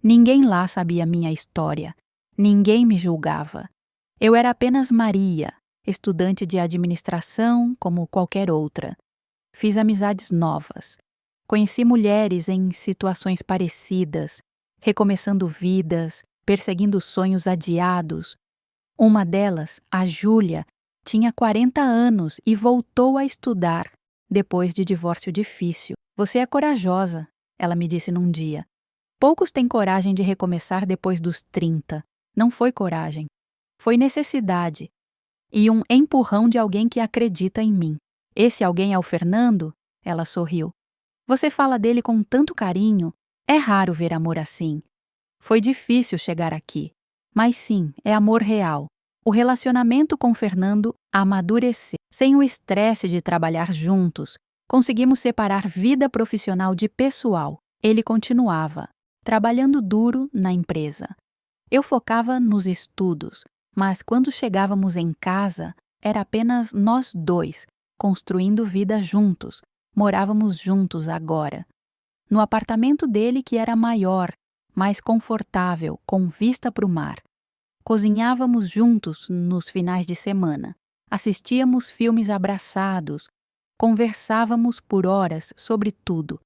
Ninguém lá sabia minha história, ninguém me julgava. Eu era apenas Maria, estudante de administração como qualquer outra. Fiz amizades novas. Conheci mulheres em situações parecidas, recomeçando vidas, perseguindo sonhos adiados. Uma delas, a Júlia, tinha 40 anos e voltou a estudar, depois de divórcio difícil. Você é corajosa, ela me disse num dia. Poucos têm coragem de recomeçar depois dos 30. Não foi coragem. Foi necessidade. E um empurrão de alguém que acredita em mim. Esse alguém é o Fernando? Ela sorriu. Você fala dele com tanto carinho. É raro ver amor assim. Foi difícil chegar aqui. Mas sim, é amor real. O relacionamento com Fernando amadureceu. Sem o estresse de trabalhar juntos, conseguimos separar vida profissional de pessoal. Ele continuava, trabalhando duro na empresa. Eu focava nos estudos, mas quando chegávamos em casa, era apenas nós dois, construindo vida juntos. Morávamos juntos agora. No apartamento dele, que era maior, mais confortável, com vista para o mar. Cozinhávamos juntos nos finais de semana. Assistíamos filmes abraçados. Conversávamos por horas sobre tudo.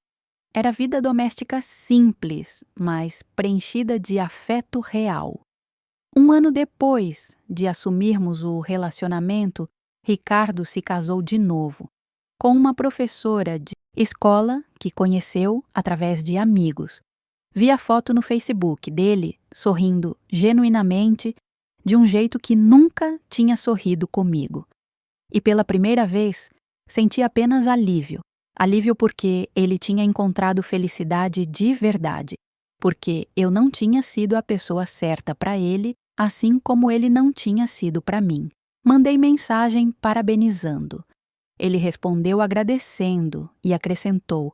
Era vida doméstica simples, mas preenchida de afeto real. Um ano depois de assumirmos o relacionamento, Ricardo se casou de novo, com uma professora de escola que conheceu através de amigos. Vi a foto no Facebook dele sorrindo genuinamente, de um jeito que nunca tinha sorrido comigo. E pela primeira vez, senti apenas alívio. Alívio porque ele tinha encontrado felicidade de verdade. Porque eu não tinha sido a pessoa certa para ele, assim como ele não tinha sido para mim. Mandei mensagem parabenizando. Ele respondeu agradecendo e acrescentou: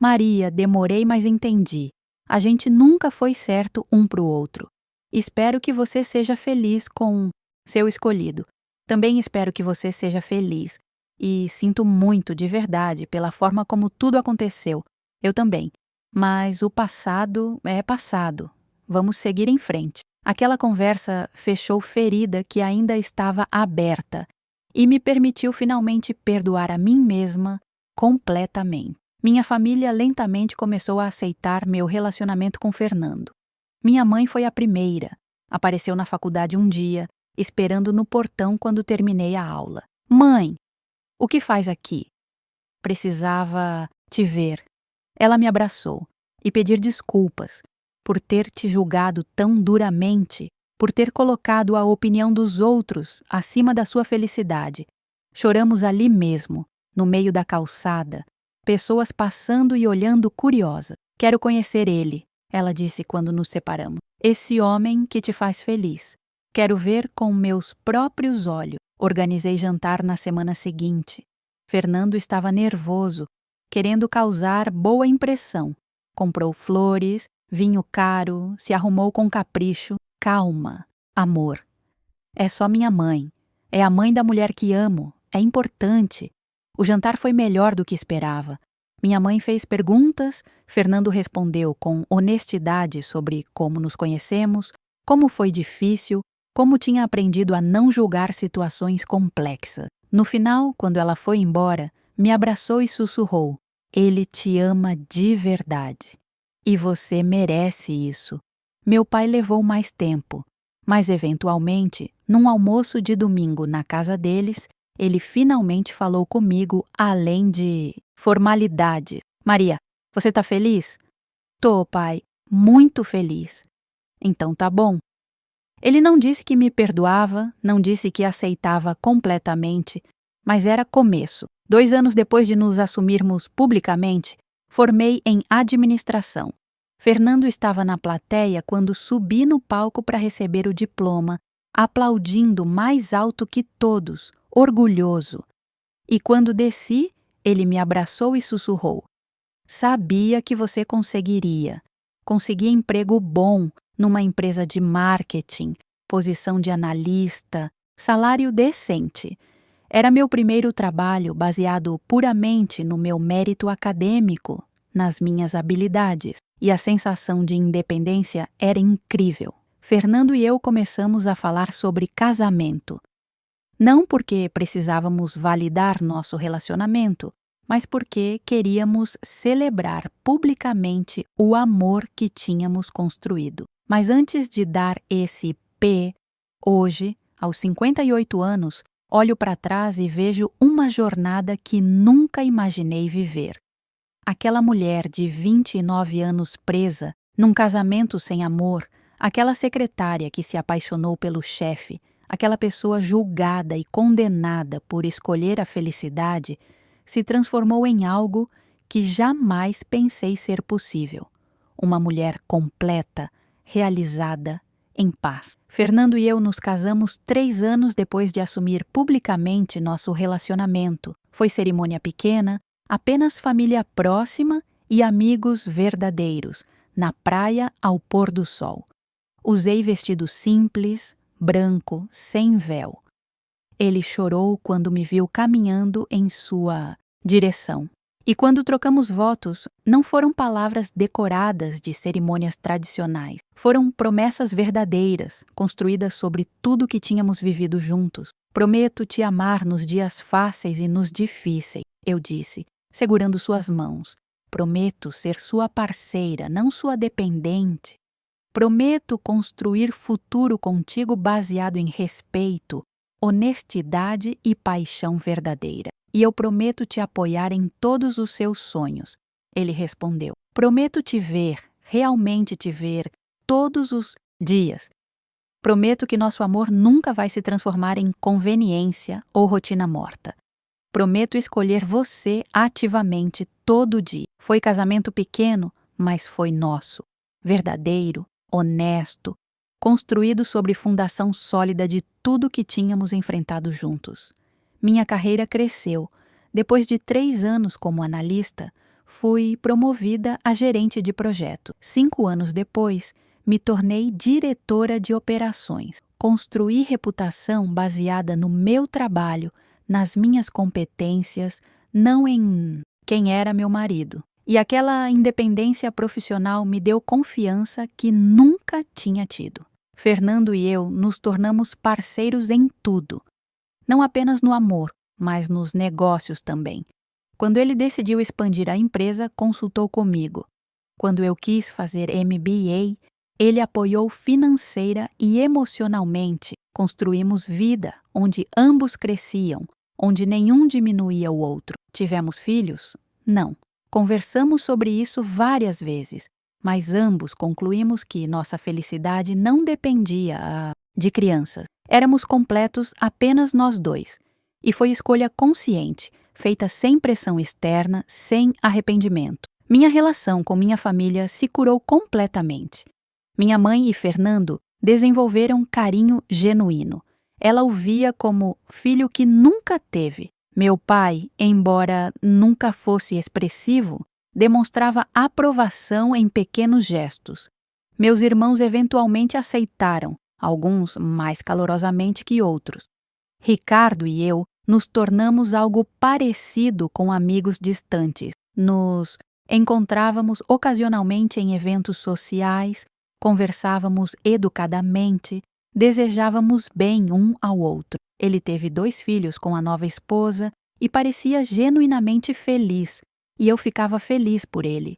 Maria, demorei, mas entendi. A gente nunca foi certo um para o outro. Espero que você seja feliz com seu escolhido. Também espero que você seja feliz. E sinto muito, de verdade, pela forma como tudo aconteceu. Eu também. Mas o passado é passado. Vamos seguir em frente. Aquela conversa fechou ferida que ainda estava aberta e me permitiu finalmente perdoar a mim mesma completamente. Minha família lentamente começou a aceitar meu relacionamento com Fernando. Minha mãe foi a primeira. Apareceu na faculdade um dia, esperando no portão quando terminei a aula. Mãe, o que faz aqui? Precisava te ver. Ela me abraçou e pedir desculpas por ter te julgado tão duramente, por ter colocado a opinião dos outros acima da sua felicidade. Choramos ali mesmo, no meio da calçada, pessoas passando e olhando curiosa. Quero conhecer ele, ela disse quando nos separamos. Esse homem que te faz feliz. Quero ver com meus próprios olhos. Organizei jantar na semana seguinte. Fernando estava nervoso, querendo causar boa impressão. Comprou flores, vinho caro, se arrumou com capricho. Calma, amor. É só minha mãe. É a mãe da mulher que amo. É importante. O jantar foi melhor do que esperava. Minha mãe fez perguntas, Fernando respondeu com honestidade sobre como nos conhecemos, como foi difícil, como tinha aprendido a não julgar situações complexas. No final, quando ela foi embora, me abraçou e sussurrou: Ele te ama de verdade. E você merece isso. Meu pai levou mais tempo, mas eventualmente, num almoço de domingo na casa deles, ele finalmente falou comigo além de formalidades. Maria, você tá feliz? Tô, pai, muito feliz. Então tá bom. Ele não disse que me perdoava, não disse que aceitava completamente, mas era começo. 2 anos depois de nos assumirmos publicamente, formei em administração. Fernando estava na plateia quando subi no palco para receber o diploma, aplaudindo mais alto que todos, orgulhoso. E quando desci, ele me abraçou e sussurrou: Sabia que você conseguiria. Consegui emprego bom numa empresa de marketing, posição de analista, salário decente. Era meu primeiro trabalho baseado puramente no meu mérito acadêmico, nas minhas habilidades, e a sensação de independência era incrível. Fernando e eu começamos a falar sobre casamento. Não porque precisávamos validar nosso relacionamento, mas porque queríamos celebrar publicamente o amor que tínhamos construído. Mas antes de dar esse P, hoje, aos 58 anos, olho para trás e vejo uma jornada que nunca imaginei viver. Aquela mulher de 29 anos presa, num casamento sem amor, aquela secretária que se apaixonou pelo chefe, aquela pessoa julgada e condenada por escolher a felicidade, se transformou em algo que jamais pensei ser possível. Uma mulher completa, realizada, em paz. Fernando e eu nos casamos 3 anos depois de assumir publicamente nosso relacionamento. Foi cerimônia pequena, apenas família próxima e amigos verdadeiros, na praia ao pôr do sol. Usei vestido simples, branco, sem véu. Ele chorou quando me viu caminhando em sua direção. E quando trocamos votos, não foram palavras decoradas de cerimônias tradicionais. Foram promessas verdadeiras, construídas sobre tudo que tínhamos vivido juntos. Prometo te amar nos dias fáceis e nos difíceis, eu disse, segurando suas mãos. Prometo ser sua parceira, não sua dependente. Prometo construir futuro contigo baseado em respeito, honestidade e paixão verdadeira. E eu prometo te apoiar em todos os seus sonhos. Ele respondeu. Prometo te ver, realmente te ver, todos os dias. Prometo que nosso amor nunca vai se transformar em conveniência ou rotina morta. Prometo escolher você ativamente todo dia. Foi casamento pequeno, mas foi nosso. Verdadeiro, honesto, construído sobre fundação sólida de tudo que tínhamos enfrentado juntos. Minha carreira cresceu. Depois de 3 anos como analista, fui promovida a gerente de projeto. 5 anos depois, me tornei diretora de operações. Construí reputação baseada no meu trabalho, nas minhas competências, não em quem era meu marido. E aquela independência profissional me deu confiança que nunca tinha tido. Fernando e eu nos tornamos parceiros em tudo. Não apenas no amor, mas nos negócios também. Quando ele decidiu expandir a empresa, consultou comigo. Quando eu quis fazer MBA, ele apoiou financeira e emocionalmente. Construímos vida onde ambos cresciam, onde nenhum diminuía o outro. Tivemos filhos? Não. Conversamos sobre isso várias vezes, mas ambos concluímos que nossa felicidade não dependia de crianças. Éramos completos apenas nós dois. E foi escolha consciente, feita sem pressão externa, sem arrependimento. Minha relação com minha família se curou completamente. Minha mãe e Fernando desenvolveram carinho genuíno. Ela o via como filho que nunca teve. Meu pai, embora nunca fosse expressivo, demonstrava aprovação em pequenos gestos. Meus irmãos eventualmente aceitaram, alguns mais calorosamente que outros. Ricardo e eu nos tornamos algo parecido com amigos distantes. Nos encontrávamos ocasionalmente em eventos sociais, conversávamos educadamente, desejávamos bem um ao outro. Ele teve 2 filhos com a nova esposa e parecia genuinamente feliz, e eu ficava feliz por ele.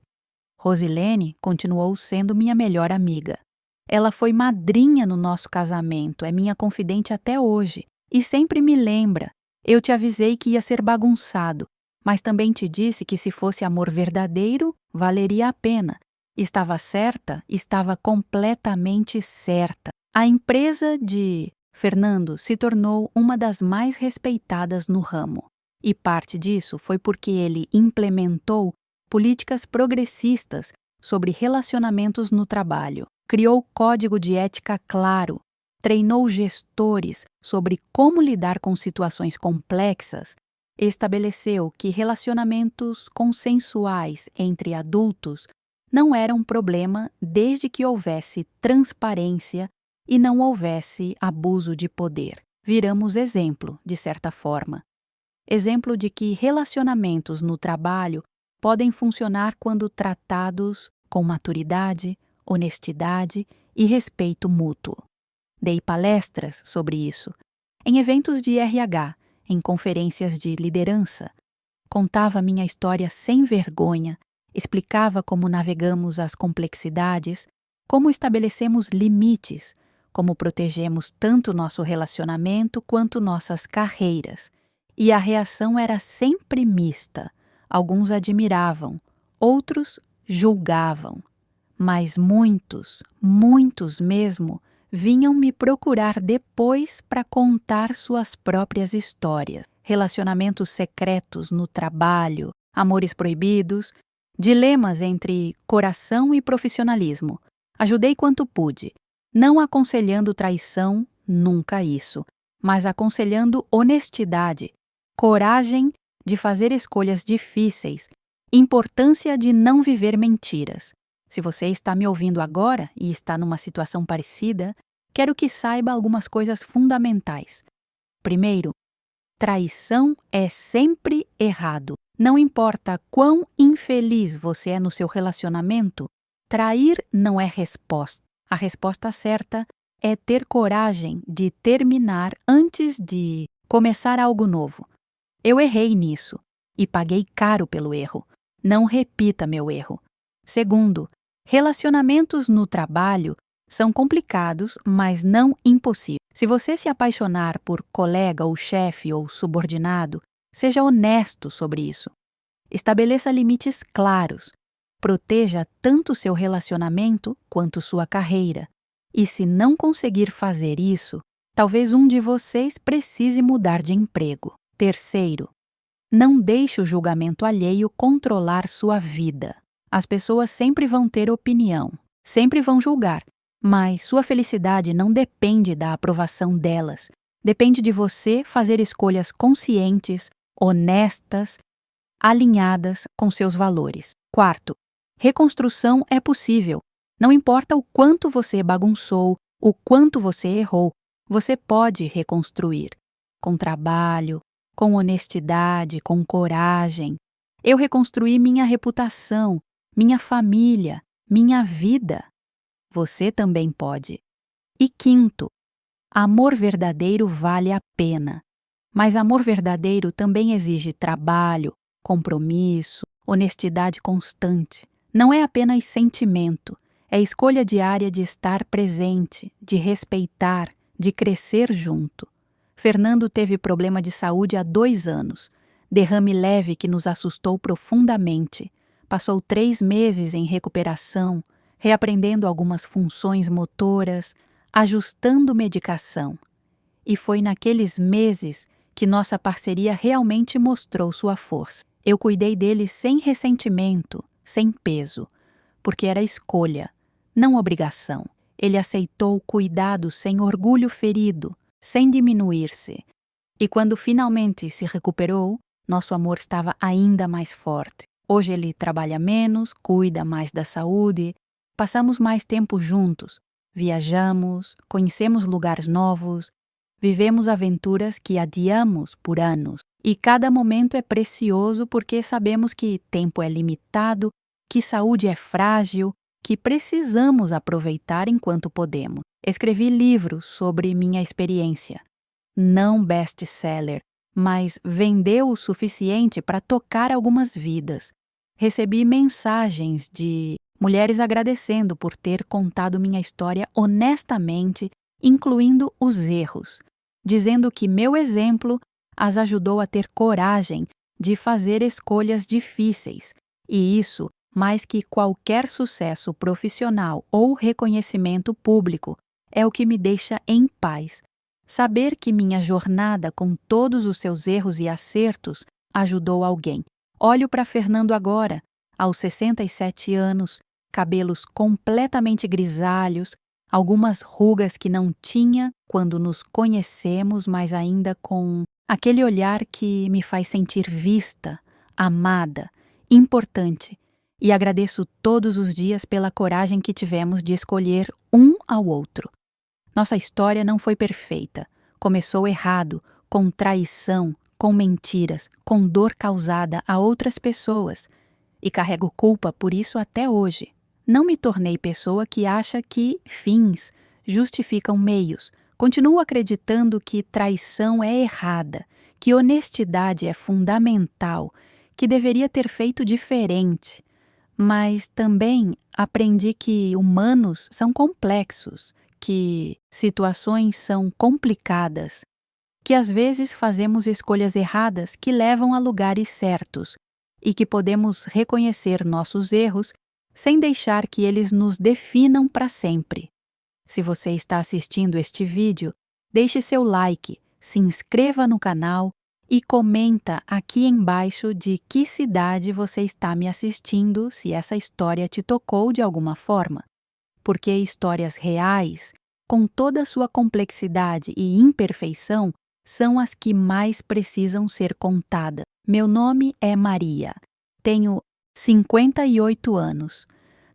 Rosilene continuou sendo minha melhor amiga. Ela foi madrinha no nosso casamento, é minha confidente até hoje, e sempre me lembra. Eu te avisei que ia ser bagunçado, mas também te disse que se fosse amor verdadeiro, valeria a pena. Estava certa, estava completamente certa. A empresa de Fernando se tornou uma das mais respeitadas no ramo. E parte disso foi porque ele implementou políticas progressistas sobre relacionamentos no trabalho, criou código de ética claro, treinou gestores sobre como lidar com situações complexas, estabeleceu que relacionamentos consensuais entre adultos não eram um problema desde que houvesse transparência e não houvesse abuso de poder. Viramos exemplo, de certa forma. Exemplo de que relacionamentos no trabalho podem funcionar quando tratados com maturidade, honestidade e respeito mútuo. Dei palestras sobre isso, em eventos de RH, em conferências de liderança. Contava minha história sem vergonha, explicava como navegamos as complexidades, como estabelecemos limites, como protegemos tanto nosso relacionamento quanto nossas carreiras. E a reação era sempre mista. Alguns admiravam, outros julgavam. Mas muitos, muitos mesmo, vinham me procurar depois para contar suas próprias histórias. Relacionamentos secretos no trabalho, amores proibidos, dilemas entre coração e profissionalismo. Ajudei quanto pude, não aconselhando traição, nunca isso, mas aconselhando honestidade, coragem de fazer escolhas difíceis, importância de não viver mentiras. Se você está me ouvindo agora e está numa situação parecida, quero que saiba algumas coisas fundamentais. Primeiro, traição é sempre errado. Não importa quão infeliz você é no seu relacionamento, trair não é resposta. A resposta certa é ter coragem de terminar antes de começar algo novo. Eu errei nisso e paguei caro pelo erro. Não repita meu erro. Segundo, relacionamentos no trabalho são complicados, mas não impossíveis. Se você se apaixonar por colega ou chefe ou subordinado, seja honesto sobre isso. Estabeleça limites claros. Proteja tanto seu relacionamento quanto sua carreira. E se não conseguir fazer isso, talvez um de vocês precise mudar de emprego. Terceiro, não deixe o julgamento alheio controlar sua vida. As pessoas sempre vão ter opinião, sempre vão julgar, mas sua felicidade não depende da aprovação delas. Depende de você fazer escolhas conscientes, honestas, alinhadas com seus valores. Quarto, reconstrução é possível. Não importa o quanto você bagunçou, o quanto você errou, você pode reconstruir. Com trabalho, com honestidade, com coragem. Eu reconstruí minha reputação, minha família, minha vida. Você também pode. E quinto, amor verdadeiro vale a pena. Mas amor verdadeiro também exige trabalho, compromisso, honestidade constante. Não é apenas sentimento, é escolha diária de estar presente, de respeitar, de crescer junto. Fernando teve problema de saúde há 2 anos, derrame leve que nos assustou profundamente. Passou 3 meses em recuperação, reaprendendo algumas funções motoras, ajustando medicação. E foi naqueles meses que nossa parceria realmente mostrou sua força. Eu cuidei dele sem ressentimento, sem peso, porque era escolha, não obrigação. Ele aceitou o cuidado sem orgulho ferido, sem diminuir-se. E quando finalmente se recuperou, nosso amor estava ainda mais forte. Hoje ele trabalha menos, cuida mais da saúde, passamos mais tempo juntos, viajamos, conhecemos lugares novos, vivemos aventuras que adiamos por anos. E cada momento é precioso porque sabemos que tempo é limitado, que saúde é frágil, que precisamos aproveitar enquanto podemos. Escrevi livros sobre minha experiência. Não best-seller, mas vendeu o suficiente para tocar algumas vidas. Recebi mensagens de mulheres agradecendo por ter contado minha história honestamente, incluindo os erros, dizendo que meu exemplo as ajudou a ter coragem de fazer escolhas difíceis, e isso, mais que qualquer sucesso profissional ou reconhecimento público, é o que me deixa em paz. Saber que minha jornada, com todos os seus erros e acertos, ajudou alguém. Olho para Fernando agora, aos 67 anos, cabelos completamente grisalhos, algumas rugas que não tinha quando nos conhecemos, mas ainda com aquele olhar que me faz sentir vista, amada, importante. E agradeço todos os dias pela coragem que tivemos de escolher um ao outro. Nossa história não foi perfeita. Começou errado, com traição, com mentiras, com dor causada a outras pessoas. E carrego culpa por isso até hoje. Não me tornei pessoa que acha que fins justificam meios. Continuo acreditando que traição é errada, que honestidade é fundamental, que deveria ter feito diferente. Mas também aprendi que humanos são complexos, que situações são complicadas, que às vezes fazemos escolhas erradas que levam a lugares certos e que podemos reconhecer nossos erros sem deixar que eles nos definam para sempre. Se você está assistindo este vídeo, deixe seu like, se inscreva no canal e comenta aqui embaixo de que cidade você está me assistindo, se essa história te tocou de alguma forma. Porque histórias reais, com toda a sua complexidade e imperfeição, são as que mais precisam ser contadas. Meu nome é Maria. Tenho 58 anos.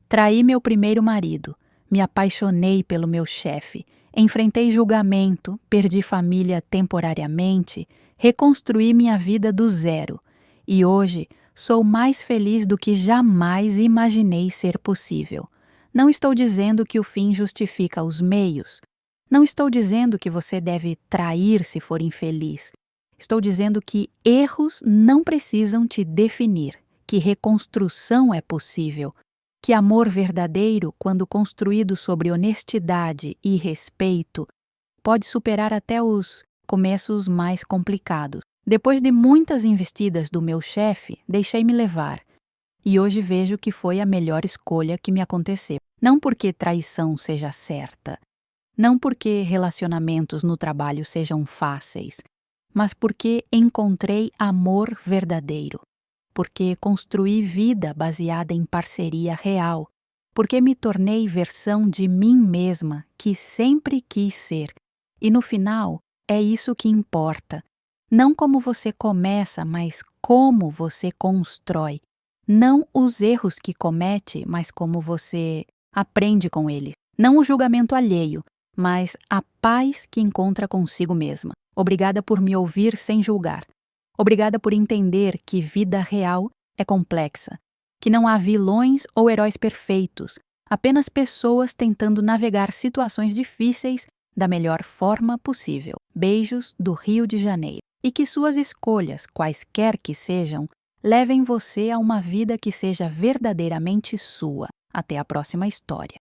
Traí meu primeiro marido. Me apaixonei pelo meu chefe. Enfrentei julgamento, perdi família temporariamente, reconstruí minha vida do zero. E hoje sou mais feliz do que jamais imaginei ser possível. Não estou dizendo que o fim justifica os meios. Não estou dizendo que você deve trair se for infeliz. Estou dizendo que erros não precisam te definir, que reconstrução é possível, que amor verdadeiro, quando construído sobre honestidade e respeito, pode superar até os começos mais complicados. Depois de muitas investidas do meu chefe, deixei-me levar. E hoje vejo que foi a melhor escolha que me aconteceu. Não porque traição seja certa, não porque relacionamentos no trabalho sejam fáceis, mas porque encontrei amor verdadeiro, porque construí vida baseada em parceria real, porque me tornei versão de mim mesma que sempre quis ser. E no final, é isso que importa. Não como você começa, mas como você constrói. Não os erros que comete, mas como você aprende com eles. Não o julgamento alheio, mas a paz que encontra consigo mesma. Obrigada por me ouvir sem julgar. Obrigada por entender que vida real é complexa, que não há vilões ou heróis perfeitos, apenas pessoas tentando navegar situações difíceis da melhor forma possível. Beijos do Rio de Janeiro. E que suas escolhas, quaisquer que sejam, levem você a uma vida que seja verdadeiramente sua. Até a próxima história.